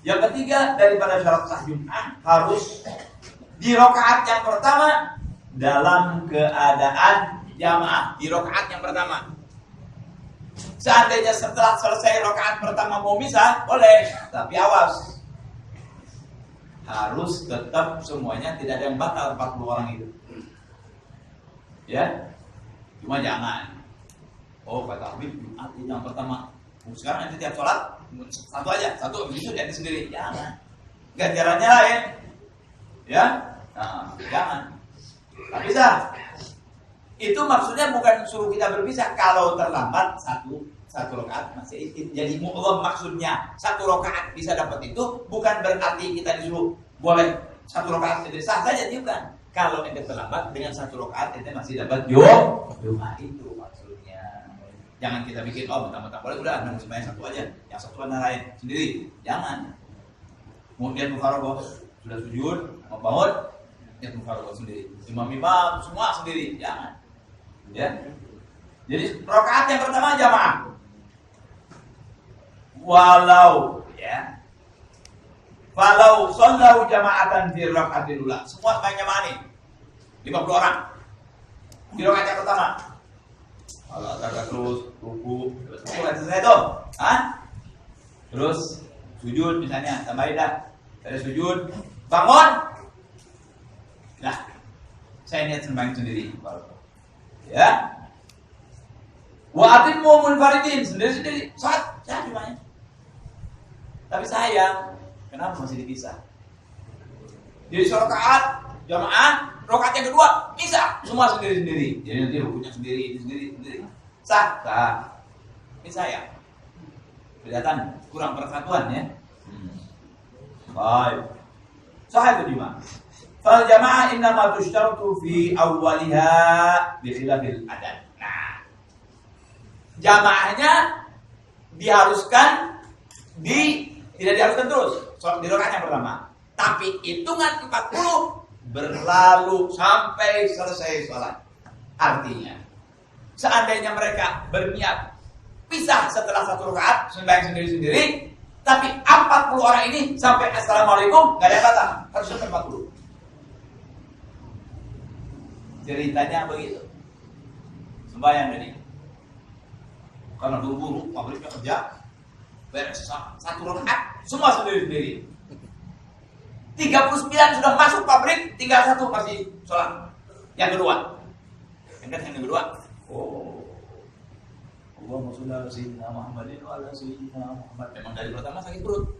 Yang ketiga daripada syarat sah Jumat harus di rakaat yang pertama dalam keadaan jamaah. Di rakaat yang pertama. Seandainya setelah selesai rakaat pertama mau misah, boleh. Tapi awas. Harus tetap semuanya, tidak ada yang batal 40 orang itu. Ya. Cuma jangan. Oh, kata Habib Jumat itu yang pertama. Sekarang nanti tiap sholat satu aja, satu begitu jadi sendiri. Jangan. Ganjarannya lain. Ya. Nah, jangan. Tak bisa. Itu maksudnya bukan suruh kita berpisah. Kalau terlambat satu rakaat masih jadi mu'lam maksudnya. Satu rakaat bisa dapat itu bukan berarti kita disuruh boleh satu rakaat jadi sah saja, bukan. Kalau ente terlambat dengan satu rakaat ente masih dapat Jumat itu maksudnya. Jangan kita bikin mentang-mentang boleh udah nunggu semuanya satu aja, yang satu lain sendiri. Jangan. Kemudian mufaraqah sudah sujud mau bangun, ya mufaraqah sendiri. Imam semua sendiri, jangan. Ya. Jadi rakaat yang pertama jamaah. Walau sallahu jama'atan fi raka'atil ula. Semua semuanya jamaah nih. 50 orang. Di rakaat yang pertama. Allah kata terus ruku, selesai tuh. Terus sujud misalnya, tambahin dah. Ada sujud, bangun. Nah, saya niat sembahyang sendiri. Ya. Wa atimmu munfaridin, sendiri-sendiri. Saat saya gimana? Tapi sayang, kenapa masih dipisah? Jadi rakaat jamaah, rakaat yang kedua bisa semua sendiri-sendiri. Jadi nanti rukunya sendiri. Sah. Ini sayang. Kelihatan kurang persatuan ya. Baik. Sahih kedua. Fal jamaah innama tushtaratu fi awwaliha bi khilafil adad. Nah, jamaahnya diharuskan tidak diharuskan terus di rakaat yang pertama. Tapi hitungan 40 berlalu sampai selesai sholat. Artinya, seandainya mereka berniat pisah setelah satu rakaat sembahyang sendiri-sendiri, tapi 40 orang ini sampai assalamualaikum nggak ada batas, harus sampai 40. Ceritanya begitu. Sembahyang ini karena buru-buru, maghribnya kerja, beres satu rakaat, semua sendiri-sendiri. 39 sudah masuk pabrik, tinggal satu masih sholat. Yang kedua, yang kedua. Oh, Allahumma sholli ala sayyidina Muhammadin wa ala sayyidina Muhammad. Memang dari pertama sakit perut.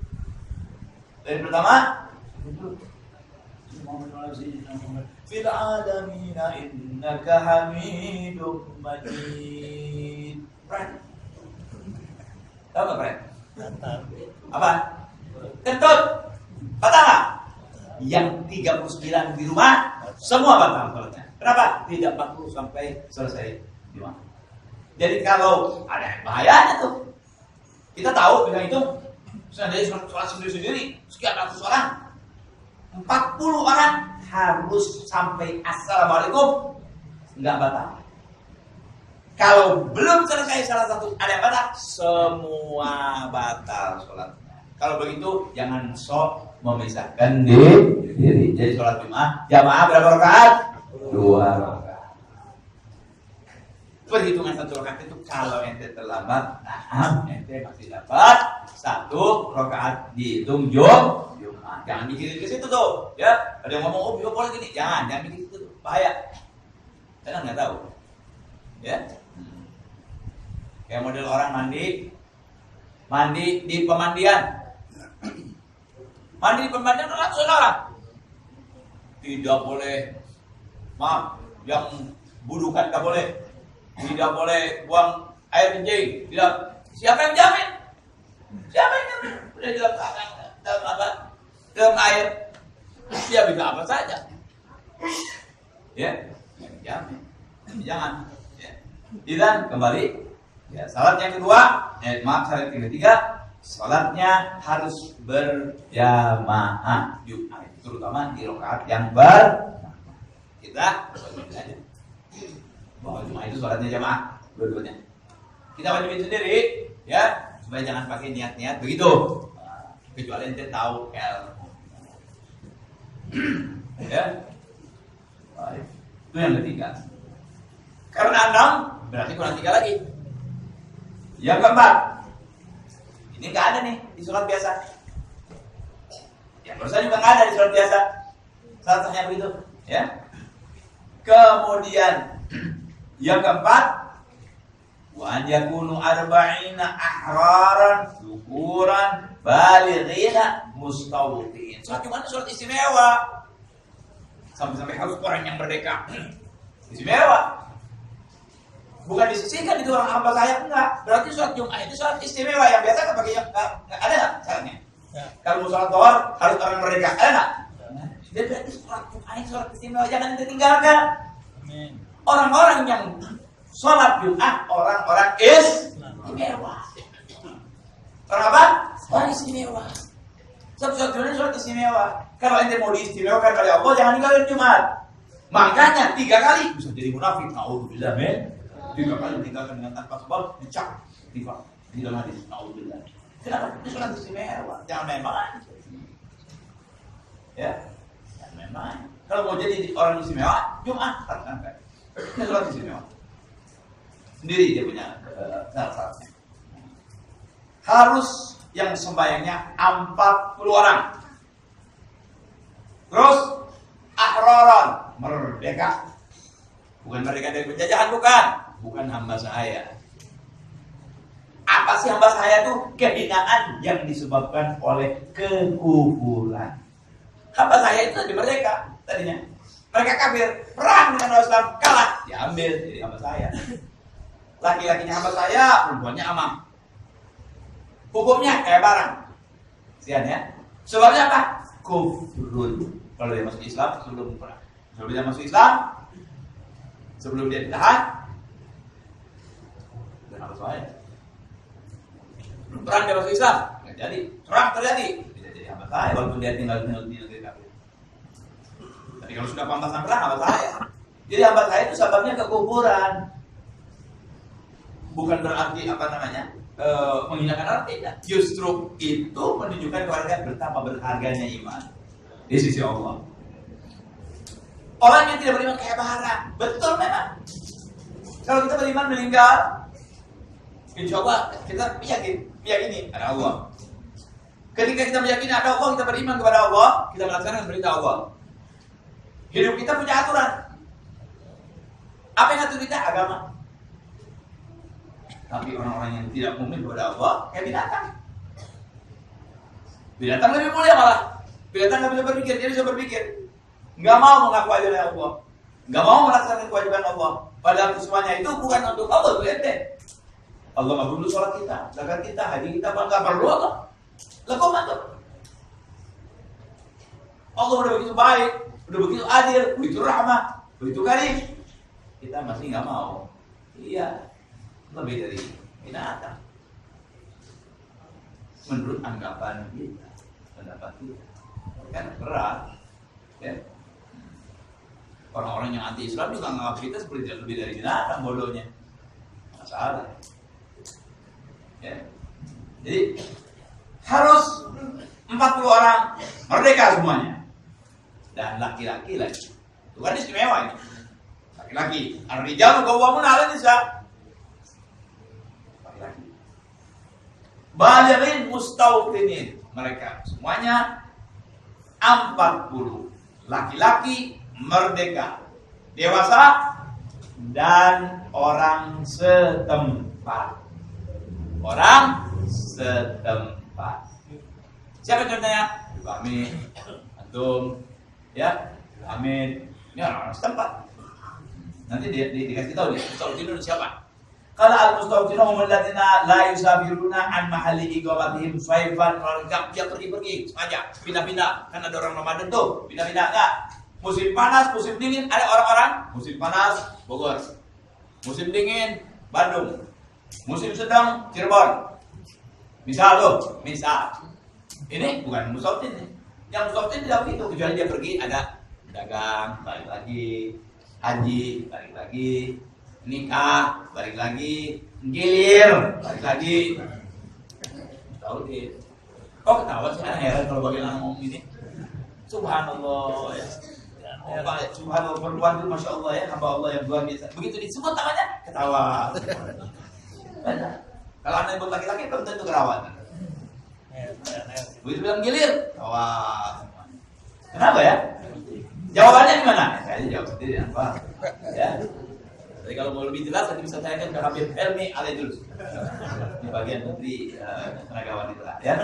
Dari pertama sakit perut. Muhammad wa ala sayyidina Muhammad. Fil alamina innaka hamidum majid. Tahu nggak, Fred? Apa? Kentut. Batal nggak? Yang 39 di rumah semua batal sholatnya. Kenapa? Tidak 40 sampai selesai di rumah. Jadi kalau ada bahayanya tuh, kita tahu dengan itu seandainya sholat sendiri-sendiri sekian ratus orang, 40 orang harus sampai assalamualaikum nggak batal. Kalau belum selesai salah satu ada yang batal, semua batal sholatnya. Kalau begitu jangan sok memisahkan diri. Jadi sholat jamaah berapa rakaat? 2 rakaat. Perhitungan satu rakaat itu kalau ente terlambat, ente masih dapat 1 rakaat dihitung Jumat. Jangan mikirin ke situ tuh, ya. Ada yang ngomong, oh boleh gini, jangan mikirin itu, bahaya. Saya nggak tahu, ya. Kayak model orang mandi di pemandian. Mandi di pemandian ratusan orang. Tidak boleh, maaf, yang budukan nggak boleh. Tidak boleh buang air kencing. Tidak. Siapa yang jamin? Udah dalam apa? Dalam air. Dia bisa apa saja. Ya, jamin. Jangan. Ya. Dan kembali. Ya, salat yang kedua. Salat yang ketiga. Salatnya harus berjamaah Jumat, terutama di rakaat yang kita wajibin aja. Bahwa Jumat itu salatnya jamaah dua-duanya. Kita wajibin sendiri, ya, supaya jangan pakai niat-niat begitu. Kecuali ente tahu ya. Baik. Itu yang ketiga. Karena 6 berarti kurang 3 lagi. Yang keempat. Ini nggak ada nih di sholat biasa. Yang barusan juga nggak ada di sholat biasa. Salahnya begitu, ya. Kemudian yang keempat, wa an yakunu arba'ina ahraran syukuran balighina mustawtin. Sholat gimana? Sholat istimewa. Sampai harus orang yang merdeka. Istimewa. Bukan disisihkan itu orang hamba saya, enggak. Berarti sholat Jumat itu sholat istimewa yang biasa kan pakai ada enggak syaratnya? Ya. Kalau mau sholat Zuhur harus orang merdeka, ada enggak? Ya. Jadi berarti sholat Jumat itu sholat istimewa, jangan ditinggalkan. Amin. Orang-orang yang sholat Jumat orang-orang istimewa. Orang apa? Orang istimewa. Sholat Jumat sholat istimewa. Kalau ente mau diistimewakan oleh Allah, jangan tinggalin Jumat. Makanya 3 kali bisa jadi munafik. Nauzubillah min. 3 kali meninggalkan dengan tanpa sebab dicap di dalam hadis. Nauzubillah. Kenapa? Itu sholat istimewa. Jangan main-main. Ya, jangan main-main. Kalau mau jadi orang istimewa, Jumat laksanakan. Ini sholat istimewa. Sendiri dia punya syarat-syaratnya. Harus yang sembahyangnya 40 orang. Terus ahroron, merdeka. Bukan merdeka dari penjajahan, bukan hamba sahaya. Apa sih hamba sahaya itu? Kehinaan yang disebabkan oleh kekufuran. Hamba sahaya itu lebih merdeka tadinya. Mereka kafir, perang dengan orang Islam, kalah, diambil jadi hamba sahaya. Laki-lakinya hamba sahaya, perempuannya amah. Hukumnya kayak barang. Sian ya. Sebabnya apa? Kufrun. Kalau dia masuk Islam sebelum perang. Sebelum dia masuk Islam, sebelum dia ditahan, dan hamba sahaya. Perang dia masuk Islam, nggak jadi. Perang terjadi, tidak jadi hamba sahaya walaupun dia tinggal di negeri kafir. Tapi kalau sudah pantasan perang, hamba sahaya. Jadi hamba sahaya itu sebabnya kekufuran. Bukan berarti menghinakan orang, tidak. Justru itu menunjukkan kepada betapa berharganya iman di sisi Allah. Orang yang tidak beriman kayak barang, betul memang. Kalau kita beriman meninggal, insya Allah kita meyakini ada Allah. Ketika kita meyakini ada Allah, kita beriman kepada Allah, kita melaksanakan perintah Allah. Hidup kita punya aturan. Apa yang atur kita? Agama. Tapi orang-orang yang tidak mukmin kepada Allah kayak binatang. Binatang lebih mulia malah. Binatang nggak bisa berpikir, dia bisa berpikir. Nggak mau mengaku ajaran Allah, nggak mau melaksanakan kewajiban Allah. Padahal semuanya itu bukan untuk Allah, itu ente. Allah nggak perlu sholat kita, zakat kita, haji kita, nggak perlu Allah. Lakukan mantul. Allah udah begitu baik, udah begitu adil, begitu rahmah, begitu karim. Kita masih nggak mau. Iya, lebih dari binatang. Menurut anggapan kita, pendapat kita, kan berat. Ya. Orang-orang yang anti Islam juga menganggap kita seperti lebih dari binatang bodohnya. Masalah. Ya. Jadi harus 40 orang merdeka semuanya. Dan laki-laki lagi. Itu kan istimewa ini. Laki-laki. Ar-rijalu qawwamuna 'alan nisa. Laki-laki. Balighin mustawtinin. Mereka semuanya 40. Laki-laki merdeka, dewasa, dan orang setempat. Orang setempat. Siapa contohnya? Ibu Amin, antum, ya, Amin. Ini orang-orang setempat. Nanti dikasih tahu dia, mustawtinun siapa? Kalau al-mustawtinun alladziina la yusafiruna an mahalli iqamatihim saifan, kalau dia pergi-pergi sengaja, pindah-pindah. Kan ada orang Ramadan tuh, pindah-pindah enggak. Musim panas, musim dingin, ada orang-orang musim panas Bogor, musim dingin Bandung, musim sedang Cirebon. Misal tuh, misal. Ini bukan mustawtin. Yang mustawtin tidak begitu, kecuali dia pergi ada dagang, balik lagi, haji, balik lagi, nikah, balik lagi, gilir, balik lagi. Tahu dia. Kok ketawa sih? Anak heran kalau bagaimana ngomong ini. Subhanallah ya. Subhanallah, perempuan itu Masya Allah ya, hamba Allah yang luar biasa. Begitu disebut namanya, ketawa. Kalau anda buat laki-laki, belum tentu kerawat. Begitu bilang gilir, ketawa. Kenapa ya? Jawabannya gimana? Saya jawab sendiri, apa? Ya. Jadi kalau mau lebih jelas, nanti bisa tanyakan ke Habib Helmi Alaidulus. Di bagian Menteri Tenaga Wanita, ya.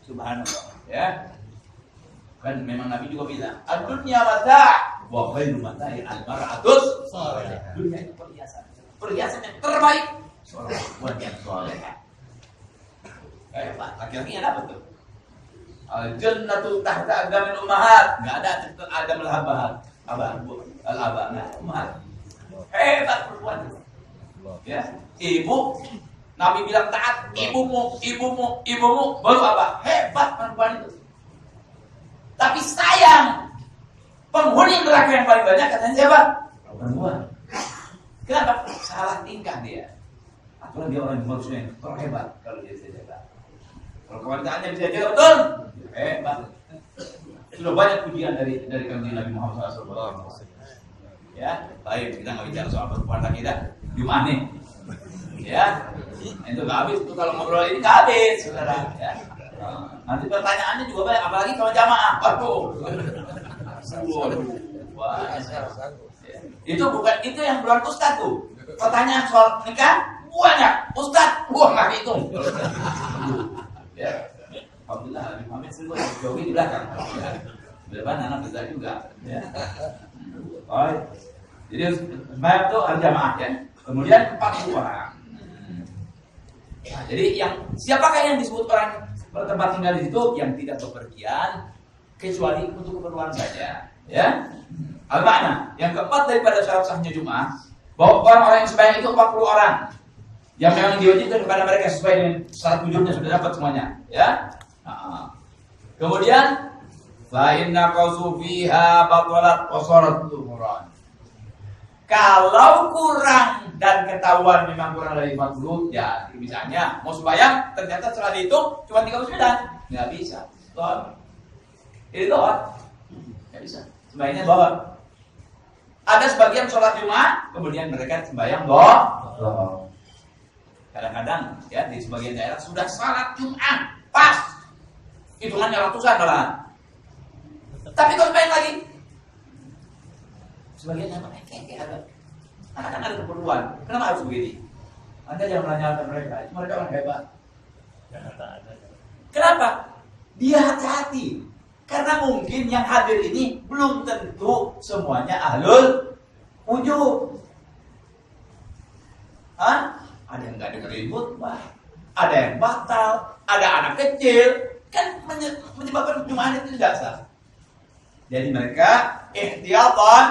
Subhanallah, ya. Kan memang Nabi juga bilang, ad-dunya mata' wa khairu mata'i al-mar'atus salihah. Dunia itu perhiasan. Perhiasan yang terbaik seorang perempuan yang saleh. Kayak Pak, laki-lakinya dapat tuh. Al-jannatu tahta aqdamil ummahat. Enggak ada Adam al-Abah. Al-Abah, ummahat. Hebat perempuan. Ya, ibu Nabi bilang taat, ibumu, baru apa? Hebat perempuan itu. Tapi sayang, penghuni neraka yang paling banyak katanya siapa? Perempuan. Kenapa? Salah tingkah dia. Aturan dia orang yang manusia yang terhebat kalau dia bisa jaga. Kalau kewanitaannya bisa jaga betul, hebat. Sudah banyak pujian dari kami Nabi Muhammad SAW. Ya, baik, kita nggak bicara soal perempuan lagi dah. Gimana? Ya, itu nggak habis. Itu kalau ngobrol ini nggak habis, saudara. Ya, Nanti pertanyaannya juga banyak, apalagi kalau jamaah. Waduh. Wah, itu bukan itu yang bulan Ustaz tuh. Pertanyaan soal nikah banyak, Ustaz. Wah, nggak hitung. Ya. Alhamdulillah, Habib Hamid semua jauhi di belakang. Depan anak besar juga. Ya. Oh, jadi sembahyang itu harus jamaah ya. Kemudian 40 orang. Nah, jadi siapakah yang disebut orang bertempat tinggal di situ? Yang tidak bepergian kecuali untuk keperluan saja. Ya. Al-makna yang keempat daripada syarat sahnya Jumat, bahwa orang-orang yang sembahyang itu 40 orang. Yang memang diwajibkan kepada mereka sesuai dengan syarat wujudnya sudah dapat semuanya. Ya. Nah. Kemudian fa inna qawsu fiha batalat qasarat dhuhran. Kalau kurang dan ketahuan memang kurang dari 40, ya misalnya mau sembahyang ternyata setelah dihitung cuma 39, nggak bisa. Doa. Ini doa. Nggak bisa. Sembahyangnya doa. Ada sebagian sholat Jumat, kemudian mereka sembahyang doa. Kadang-kadang ya di sebagian daerah sudah salat Jumat pas, hitungannya ratusan malah. Tapi kalau sembahyang lagi, sebagian yang kayak ada. Karena kan ada keperluan. Kenapa harus begini? Anda jangan menanyakan mereka. Itu mereka orang hebat. Kenapa? Dia hati-hati. Karena mungkin yang hadir ini belum tentu semuanya ahlul ujub. Ada yang nggak dengerin khutbah, ada yang batal, ada anak kecil, kan menyebabkan Jumat itu tidak sah. Jadi mereka ihtiyatan,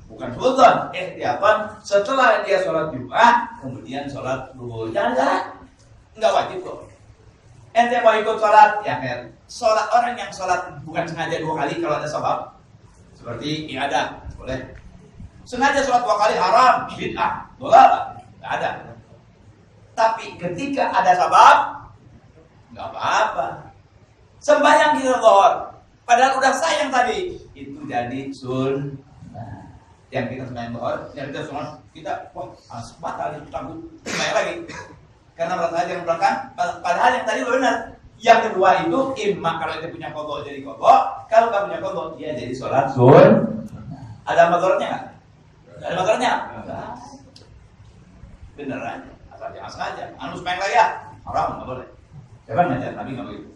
bukan sultan, ihtiyatan setelah dia sholat Jumat, kemudian sholat zuhur. Jangan-jangan nggak wajib kok. Ente mau ikut sholat, ya kan? Sholat orang yang sholat bukan sengaja 2 kali kalau ada sebab, seperti ibadah boleh. Sengaja sholat 2 kali haram, bid'ah, dolak, nggak ada. Tapi ketika ada sebab, nggak apa-apa. Sembahyang di zuhur, padahal udah sayang tadi, itu jadi sunnah. Yang kita sembahyang zuhur, yang kita sholat, kita batal itu takut sembahyang lagi. Karena merasa aja yang belakang, padahal yang tadi benar. Yang kedua itu imma kalau dia punya qadha jadi qadha, kalau nggak punya qadha dia jadi sholat sunnah. Ada madorotnya nggak? Ada madorotnya? Bener aja. Asal jangan sengaja. Anu sembahyang lagi ya, haram nggak boleh. Siapa ngajar? Nabi nggak begitu.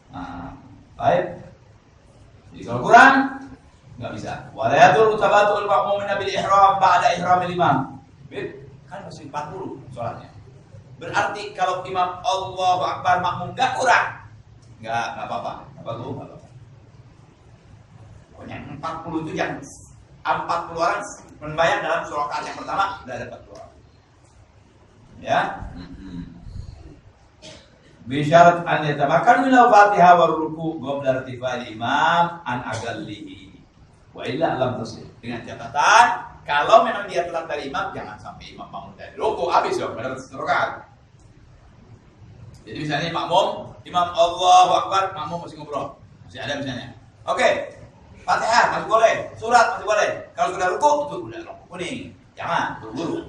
Nah, baik. Jadi kalau kurang nggak bisa. Walayatul tabatul ma'mumin bil ihram ba'da ihramil imam. Kan masih 40 sholatnya. Berarti kalau imam Allahu Akbar makmum nggak kurang, nggak apa-apa. Apa tuh? Nggak apa-apa. Pokoknya 40 itu yang 40 orang membayang dalam rakaat yang pertama udah ada 40 orang. Ya. Bisyarat an yatamakkan min al-Fatihah wa ruku' qabla irtifa'il imam an agallihi. Wa illa lam tasih. Dengan catatan kalau memang dia telat dari imam, jangan sampai imam bangun dari ruku habis dong, benar rakaat. Jadi misalnya makmum, imam Allahu Akbar, makmum masih ngobrol, masih ada misalnya. Oke, Fatihah masih boleh, surat masih boleh. Kalau sudah ruku, itu udah lampu kuning, jangan buru-buru.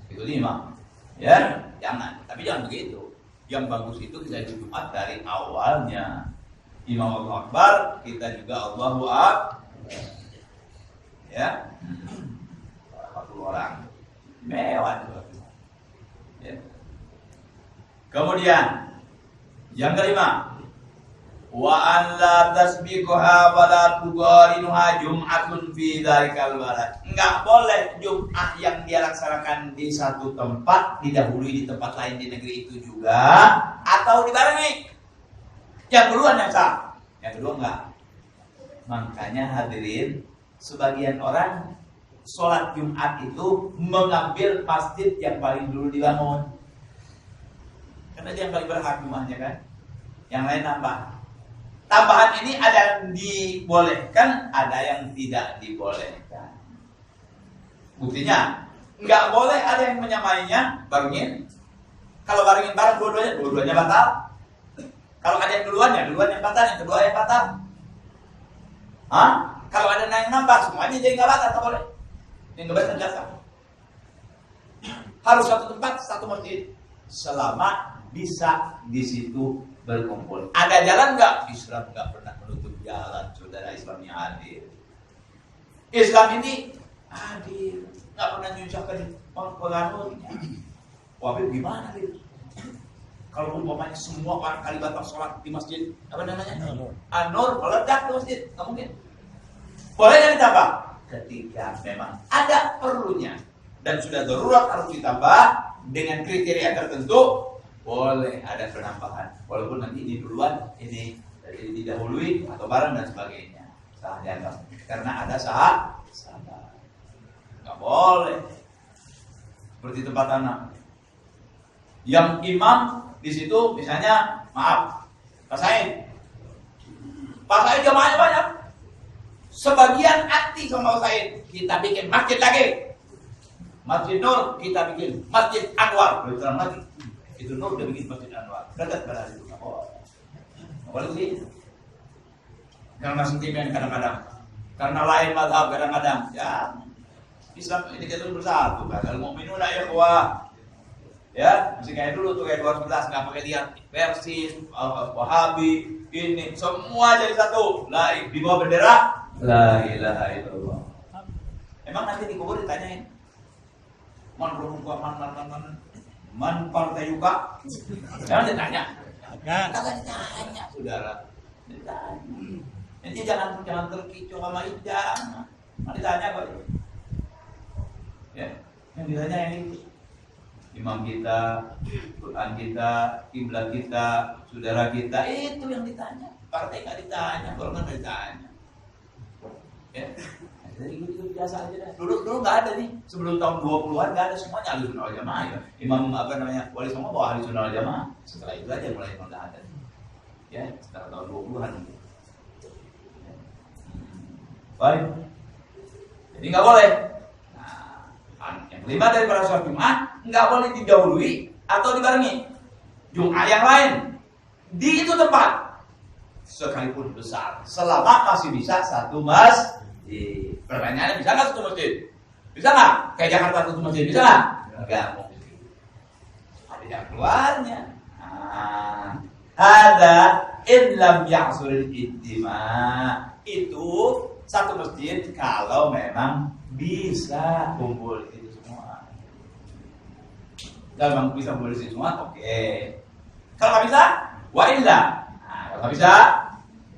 Itu imam, ya, jangan. Tapi jangan begitu. Yang bagus itu kita Jumat dari awalnya. Imam Allahu Akbar, kita juga Allahu Akbar. Ya, 40 orang, mewah. Ya. Kemudian yang kelima, wa an la tasbiquha wa la tugarinuha jum'atun fi dzalikal balad. Enggak boleh Jumat yang dia laksanakan di satu tempat didahului di tempat lain di negeri itu juga atau dibarengi. Yang duluan yang sah, yang kedua enggak. Makanya hadirin, sebagian orang sholat Jumat itu mengambil masjid yang paling dulu dibangun. Karena dia yang paling berhak Jumatnya kan. Yang lain nambah. Tambahan ini ada yang dibolehkan, ada yang tidak dibolehkan. Buktinya, nggak boleh ada yang menyamainya barengin. Kalau barengin bareng dua-duanya batal. Kalau ada yang duluan yang batal, yang kedua yang batal. Kalau ada yang nambah, semuanya jadi nggak batal, tak boleh. Yang nggak batal jasa. Harus satu tempat, satu masjid. Selama bisa di situ berkumpul. Ada jalan nggak? Islam nggak pernah menutup jalan, saudara. Islam yang adil. Islam ini adil, nggak pernah menyusahkan penganutnya. Wah, gimana gitu? Kalau umpamanya semua orang Kalibata sholat di masjid, apa namanya? An-Nur, meledak di masjid, nggak mungkin. Boleh yang ditambah? Ketika memang ada perlunya dan sudah darurat harus ditambah dengan kriteria tertentu, boleh ada penambahan. Walaupun nanti ini duluan, ini didahului atau barang dan sebagainya. Sah dianggap karena ada sahabat. Nggak boleh. Seperti tempat tanam. Yang imam di situ misalnya, maaf, Pak Said jamaahnya banyak. Sebagian anti sama Pak Said, kita bikin masjid lagi. Masjid Nur kita bikin Masjid Anwar. Betul lagi. Itu Nur udah bikin Masjid Anwar. Dekat pada itu. Boleh sih. Karena sentimen kadang-kadang. Karena lain mazhab kadang-kadang. Ya, Islam ini kita bersatu. Kalau mau minum lah ya kuah. Ya, masih kayak dulu tuh kayak 2011 nggak pakai lihat Persis, Wahabi, ini semua jadi satu. Di bawah bendera La ilaha illallah. Emang nanti di kubur ditanyain, man partai yuka? Jangan ditanya. Kagak ditanya, saudara. Ditanya. Jadi jangan terkecoh sama ijang. Nanti ditanya kok. Ya, yang ditanya ini imam kita, Quran kita, kiblat kita, saudara kita, itu yang ditanya. Partai nggak ditanya, golongan nggak ditanya. Ya, jadi itu biasa aja deh. Dulu nggak ada nih, sebelum tahun 20-an nggak ada, semuanya ahli sunnah wal jamaah ya. Imam apa namanya, wali songo bawa ahli sunnah wal jamaah. Setelah itu aja mulai nggak ada. Ya, setelah tahun 20-an. Ya. Baik. Jadi nggak boleh. Yang kelima dari para sholat Jumat nggak boleh didahului atau dibarengi Jumat yang lain di itu tempat sekalipun besar selama masih bisa satu masjid. Pertanyaannya bisa nggak satu masjid? Bisa nggak? Kayak Jakarta satu masjid bisa nggak? Nggak mungkin. Ada yang keluarnya. Ada illam ya'sul ijtima, itu satu masjid kalau memang bisa kumpul itu semua. Kalau memang bisa kumpul itu semua, oke. Kalau nggak bisa, wa illa. Kalau nggak bisa,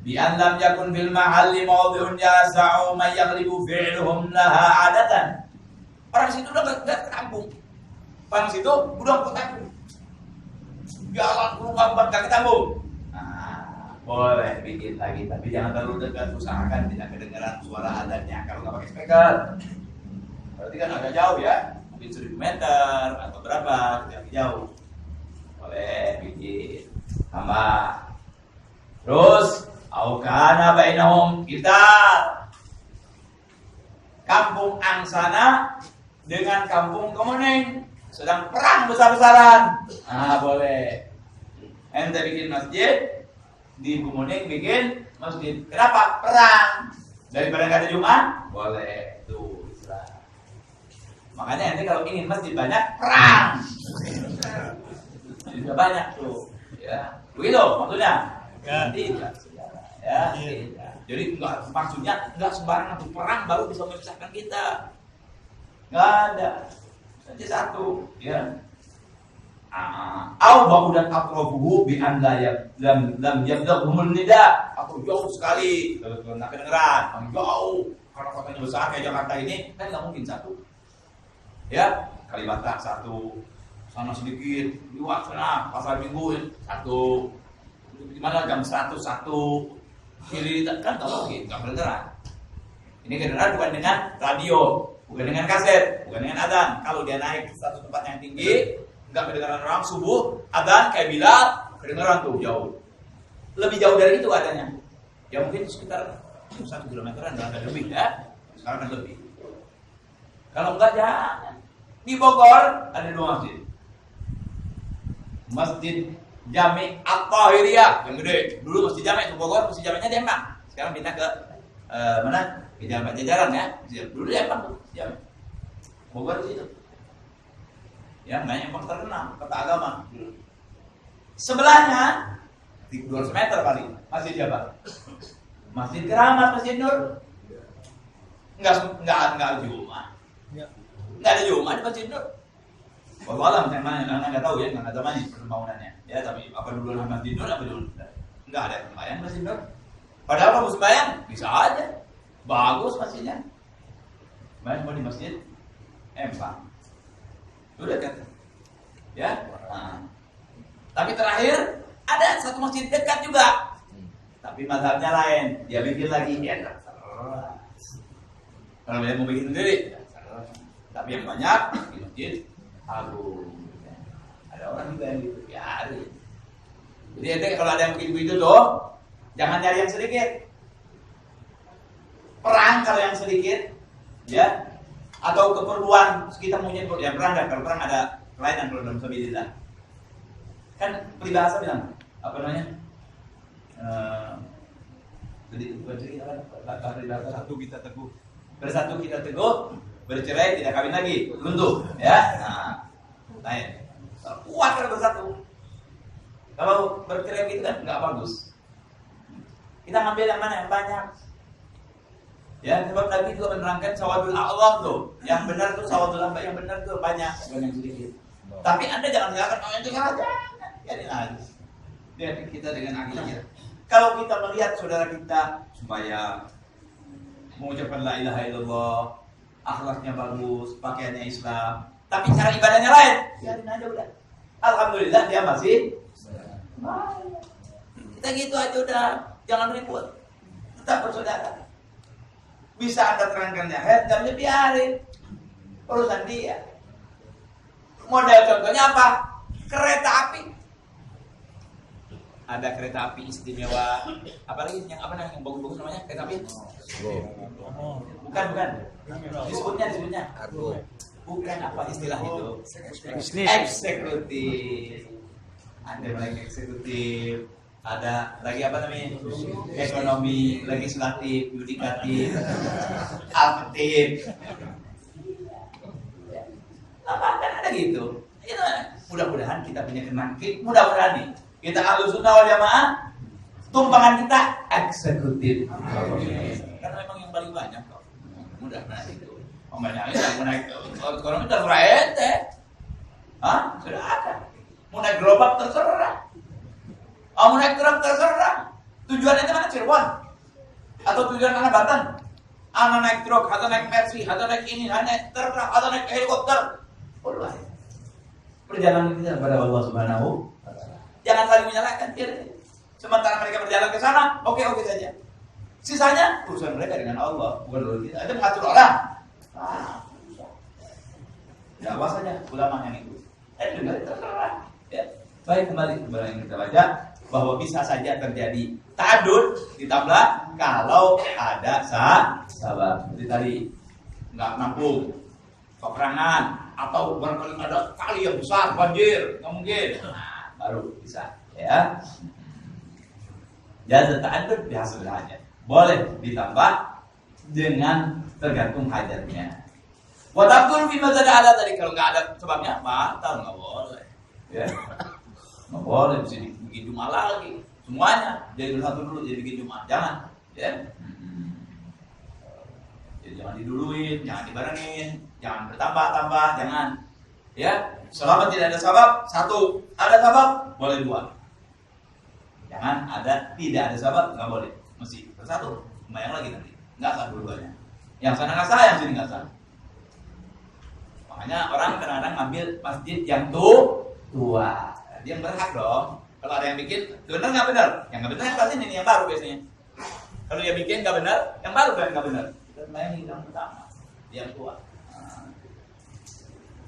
bi an lam yakun fil mahalli mawdhi'un yasa'u man yaghlibu fi'luhum laha adatan. Orang situ udah nggak ketampung. Orang situ udah ketampung. Jalan rumah nggak ketampung. Boleh bikin lagi, tapi jangan terlalu dekat. Usahakan tidak kedengaran suara adanya. Kalau nggak pakai speaker, berarti kan agak jauh ya, mungkin 1000 meter atau berapa, tidak jauh. Boleh bikin tambah. Terus, aukana bainahum kita kampung Angsana dengan kampung Kemuning sedang perang besar-besaran. Boleh. Ente bikin masjid, di Kemuning bikin masjid. Kenapa? Perang. Daripada nggak ada Jumat, boleh. Tuh Islam. Makanya nanti kalau ingin masjid banyak, perang. Jadi banyak tuh. Ya, begitu maksudnya. Tidak, ya. Tidak. Jadi maksudnya nggak sembarangan tuh perang baru bisa memisahkan kita. Nggak ada. Saja satu. Ya. Au ba'udan aqrabuhu bi an lam yabdaghumul nida, atau jauh sekali enggak kedengeran, jauh karena kotanya besar kayak Jakarta ini kan enggak mungkin satu. Ya, Kalibata satu, sana sedikit, dua sana pasar Minggu satu. Gimana jam 101 kiri kan enggak mungkin, enggak kedengeran. Ini kedengeran bukan dengan radio, bukan dengan kaset, bukan dengan adzan. Kalau dia naik ke satu tempat yang tinggi, nggak kedengaran orang subuh, adzan kayak Bilal, kedengaran tuh jauh. Lebih jauh dari itu adanya. Ya mungkin sekitar 1 kilometeran, jangan lebih ya. Sekarang kan lebih. Kalau enggak jangan. Di Bogor ada 2 masjid. Masjid Jami At-Tahiriyah yang gede. Dulu masjid Jami di Bogor, masjid Jaminya di Empang. Sekarang pindah ke mana? Ke Jajaran ya. Dulu di Empang tuh, Jami. Bogor di situ. Ya, banyak yang terkenal kata agama. Sebelahnya 200 meter kali. Masjid siapa? Masjid Keramat, Masjid Nur. Enggak Jumat. Ya. Enggak ada Jumat di Masjid Nur. Wallahu alam, nggak tahu ya, nggak tahu mana pembangunannya. Ya, tapi apa dulu nama Masjid Nur, apa dulu? Nggak ada sembahyang Masjid Nur. Padahal kalau sembahyang bisa aja, bagus masjidnya. Sembahyang mau di Masjid Empang. Sudah kan? Ya. Nah. Tapi terakhir ada satu masjid dekat juga, tapi mazhabnya lain. Dia bikin lagi, ya kalau dia mau bikin sendiri, tapi yang banyak di masjid agung. Ada orang juga yang gitu, ya ada. Jadi ente kalau ada yang bikin begitu tuh, jangan cari yang sedikit. Perang kalau yang sedikit, ya, atau keperluan kita punya yang perang kan, kalau perang ada kelainan kalau dalam sabilillah. Kan peribahasa bilang apa namanya? Bersatu kita teguh. Bersatu kita teguh, bercerai tidak kawin lagi, runtuh, ya. Nah, kuat kalau bersatu. Kalau bercerai gitu kan nggak bagus. Kita ngambil yang mana yang banyak. Ya, sebab Nabi juga menerangkan sawadul a'lam tuh. Yang benar tuh sawadul a'lam, yang benar tuh banyak, bukan yang sedikit. Tapi Anda jangan mengatakan oh itu saja. Jadi aja. Biar kita dengan akhirnya. Kalau kita melihat saudara kita supaya mengucapkan la ilaha illallah, akhlaknya bagus, pakaiannya Islam, tapi cara ibadahnya lain, biarin aja udah. Alhamdulillah dia masih. Kita gitu aja udah, jangan ribut. Tetap bersaudara. Bisa Anda terangkan jahat, nggak bisa biarin. Urusan dia. Model contohnya apa? Kereta api. Ada kereta api istimewa. Apalagi yang apa namanya yang bagus-bagus namanya kereta api? Bukan. Disebutnya. Bukan apa istilah itu? Eksekutif. Ada lagi eksekutif. Ada lagi apa namanya? Ekonomi, legislatif, yudikatif, aktif. Apa kan ada gitu? Itu mudah-mudahan kita punya kenangkit. Mudah-mudahan nih kita Ahlussunnah wal Jamaah tumpangan kita eksekutif. Karena memang yang paling banyak kok. Mudah-mudahan itu. Banyak yang mau naik ekonomi terserah ente. Sudah ada. Mau naik gerobak terserah. Mau naik truk terserah. Tujuan itu mana Cirebon? Atau tujuan mana Banten? Anak naik truk, atau naik Mercy, atau naik ini, naik truk, atau naik helikopter. Allah. Perjalanan kita kepada Allah Subhanahu wa Ta'ala. Jangan saling menyalahkan. Sementara mereka berjalan ke sana, oke saja. Sisanya urusan mereka dengan Allah, bukan urusan kita. Ada mengatur orang. Dakwah saja ulama yang itu. Juga terserah. Ya. Baik, kembali kepada yang kita baca bahwa bisa saja terjadi ta'adud ditambah kalau ada sabab. Seperti tadi nggak nampung peperangan atau barangkali ada kali yang besar banjir, nggak mungkin. Baru bisa, ya. Jadi ta'adud biasa saja. Boleh ditambah dengan tergantung hajatnya. Watabtul bima ada tadi kalau nggak ada sebabnya batal, nggak boleh. Ya. Nggak boleh bisa bikin Jumat lagi. Semuanya jadi satu dulu jadi bikin Jumat. Jangan, ya. Jadi jangan diduluin, jangan dibarengin, jangan bertambah-tambah, jangan. Ya, selama tidak ada sabab, satu. Ada sabab, boleh dua. Jangan tidak ada sabab, nggak boleh. Mesti bersatu. Bayang lagi nanti, nggak sah dua-duanya. Yang sana nggak sah, yang sini nggak sah. Makanya orang kadang-kadang ngambil masjid yang tua. Dia yang berhak dong. Kalau ada yang bikin, benar nggak benar? Yang nggak benar yang pasti ini yang baru biasanya. Kalau dia bikin nggak benar, yang baru kan nggak benar. Kita main yang pertama, yang tua.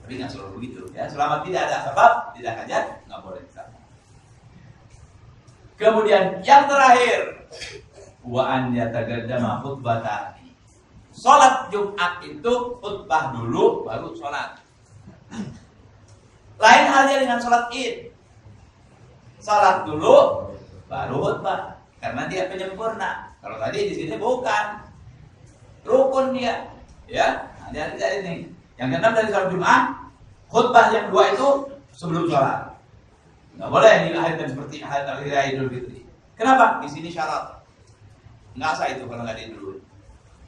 Tapi nggak selalu begitu. Ya, selama tidak ada sebab, tidak hajat, nggak boleh sama. Kemudian yang terakhir, wa an yataqaddama khutbatani. Salat Jumat itu khutbah dulu, baru salat. Lain halnya dengan salat Id. Salat dulu, baru khutbah. Karena dia penyempurna. Kalau tadi di sini bukan. Rukun dia. Ya, nah, dia ini. Yang keenam dari salat Jumat, khutbah yang dua itu sebelum salat. Nggak boleh dilahirkan seperti hari raya Idul Fitri. Kenapa? Di sini syarat. Nggak sah itu kalau nggak di Idul.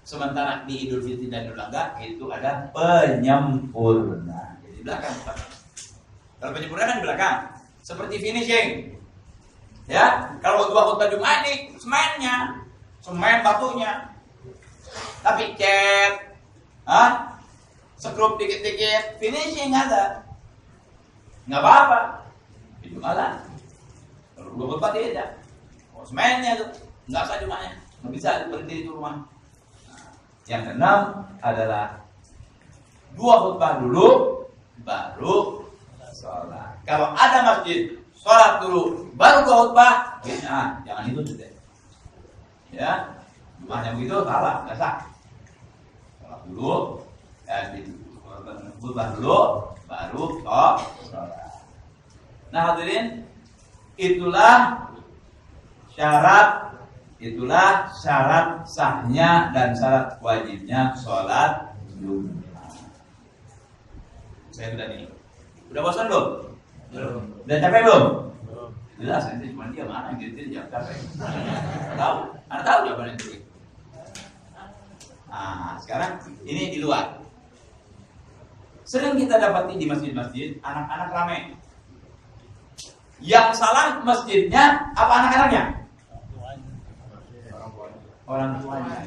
Sementara di Idul Fitri dan Idul Adha itu ada penyempurna. Jadi belakang. Kalau penyempurna kan di belakang. Seperti finishing. Ya, kalau gua khutbah Jumat ini semen batunya. Tapi cat, skrup dikit-dikit, finishing ada. Nggak apa-apa. Itu malah. Kalau gua khutbah tidak. Oh, semennya tuh nggak sah Jumatnya. Nggak bisa berhenti di rumah. Yang keenam adalah 2 khutbah dulu, baru sholat. Kalau ada masjid, sholat dulu, baru 2 khutbah, jangan itu deh. Ya, Jumatnya begitu salah, nggak sah. Sholat dulu, khutbah dulu, baru sholat. Nah hadirin, itulah syarat sahnya dan syarat wajibnya sholat Jumat. Saya udah nih. Udah bosan belum? Belum. Udah capek belum? Belum. Jelas nanti cuma dia mana gitu jangan capek. Tahu? Anda tahu jawabannya itu. Nah, sekarang ini di luar. Sering kita dapati di masjid-masjid anak-anak ramai. Yang salah masjidnya apa anak-anaknya? Orang tuanya.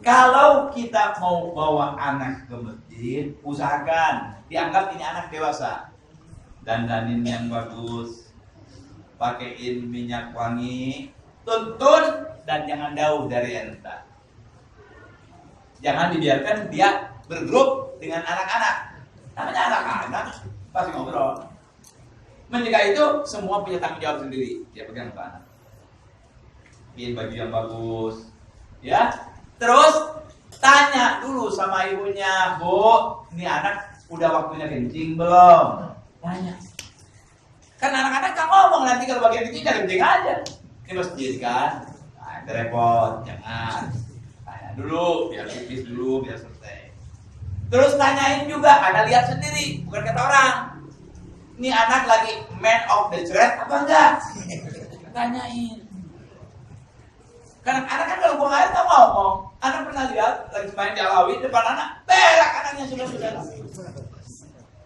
Kalau kita mau bawa anak ke masjid, usahakan dianggap ini anak dewasa. Dandanin yang bagus, pakein minyak wangi, tuntun dan jangan jauh dari enta. Jangan dibiarkan dia bergrup dengan anak-anak. Namanya anak-anak pasti ngobrol. Mencegah itu semua punya tanggung jawab sendiri. Dia pegang ke anak. Bikin baju yang bagus, ya. Terus tanya dulu sama ibunya, Bu, ini anak udah waktunya kencing belum? Tanya. Kan anak-anak kan ngomong nanti kalau bagian kencing jangan kencing aja. Ini masjid kan, nah, itu repot, jangan. Tanya dulu, biar pipis dulu, biar selesai. Terus tanyain juga, Anda lihat sendiri, bukan kata orang. Ini anak lagi man of the thread apa enggak? Tanyain. Karena anak kan kalau buang air tak ngomong. Anak pernah lihat lagi main di Alawi depan anak, berak anaknya sudah.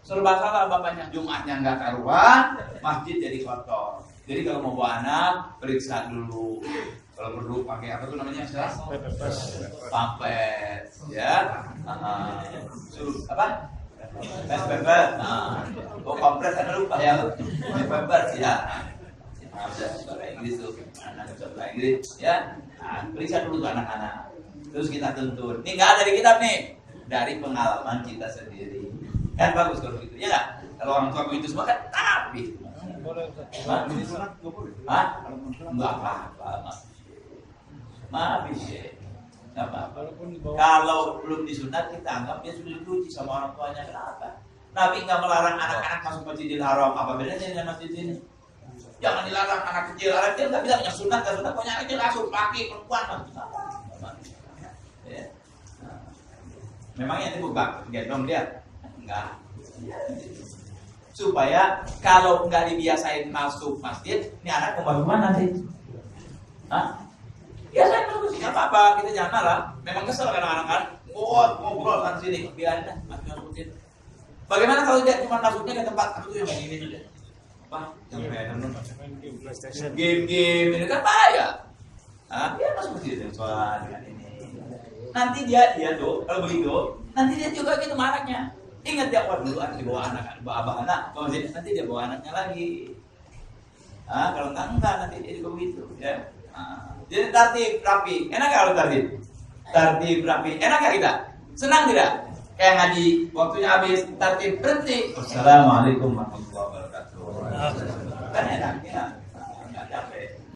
Serba salah bapaknya, Jumatnya nggak karuan, masjid jadi kotor. Jadi kalau mau bawa anak, periksa dulu. Kalau perlu pakai apa tuh namanya? Pampers, ya. Suruh apa? Pampers. Oh kompres kan lupa ya. Pampers ya. Bisa bahasa Inggris tuh, anak bisa bahasa Inggris, ya. Nah, periksa dulu tuh anak-anak. Terus kita tuntun. Ini nggak ada di kitab nih, dari pengalaman kita sendiri. Kan bagus kalau gitu, ya nggak? Kalau orang tua itu semua kan tapi. Boleh. Hah? Nggak apa-apa. Maaf ya. Nggak apa-apa. Kalau belum disunat kita anggap dia sudah dicuci sama orang tuanya. Kenapa? Nabi nggak melarang anak-anak masuk Masjidil Haram. Apa bedanya dengan masjid ini? Jangan dilarang anak kecil nggak bisa punya sunat, nggak sunat, punya anak kecil langsung laki perempuan ya. Memangnya ini bukan gendong dia? Enggak. Supaya kalau nggak dibiasain masuk masjid, ini anak mau bagaimana nanti? Ya saya masuk nggak apa-apa, kita jangan marah. Memang kesel kadang-kadang kan, ngobrol kan sini, biarin dah masuk masjid. Bagaimana kalau dia cuma masuknya ke tempat itu yang begini saja? Game ini kan bahaya. Dia masuk masjid yang sholat dengan ini. Nanti dia tuh kalau begitu, nanti dia juga gitu marahnya. Ingat dia dulu dibawa anak, bawa anak, nanti dia bawa anaknya lagi. Kalau enggak nanti dia juga begitu. Ya. Jadi tertib rapi. Enak nggak kalau tertib? Tertib rapi. Enak nggak kita? Senang tidak? Kayak ngaji, waktunya habis, tertib berhenti. Wassalamualaikum warahmatullahi wabarakatuh. Kan enak ya.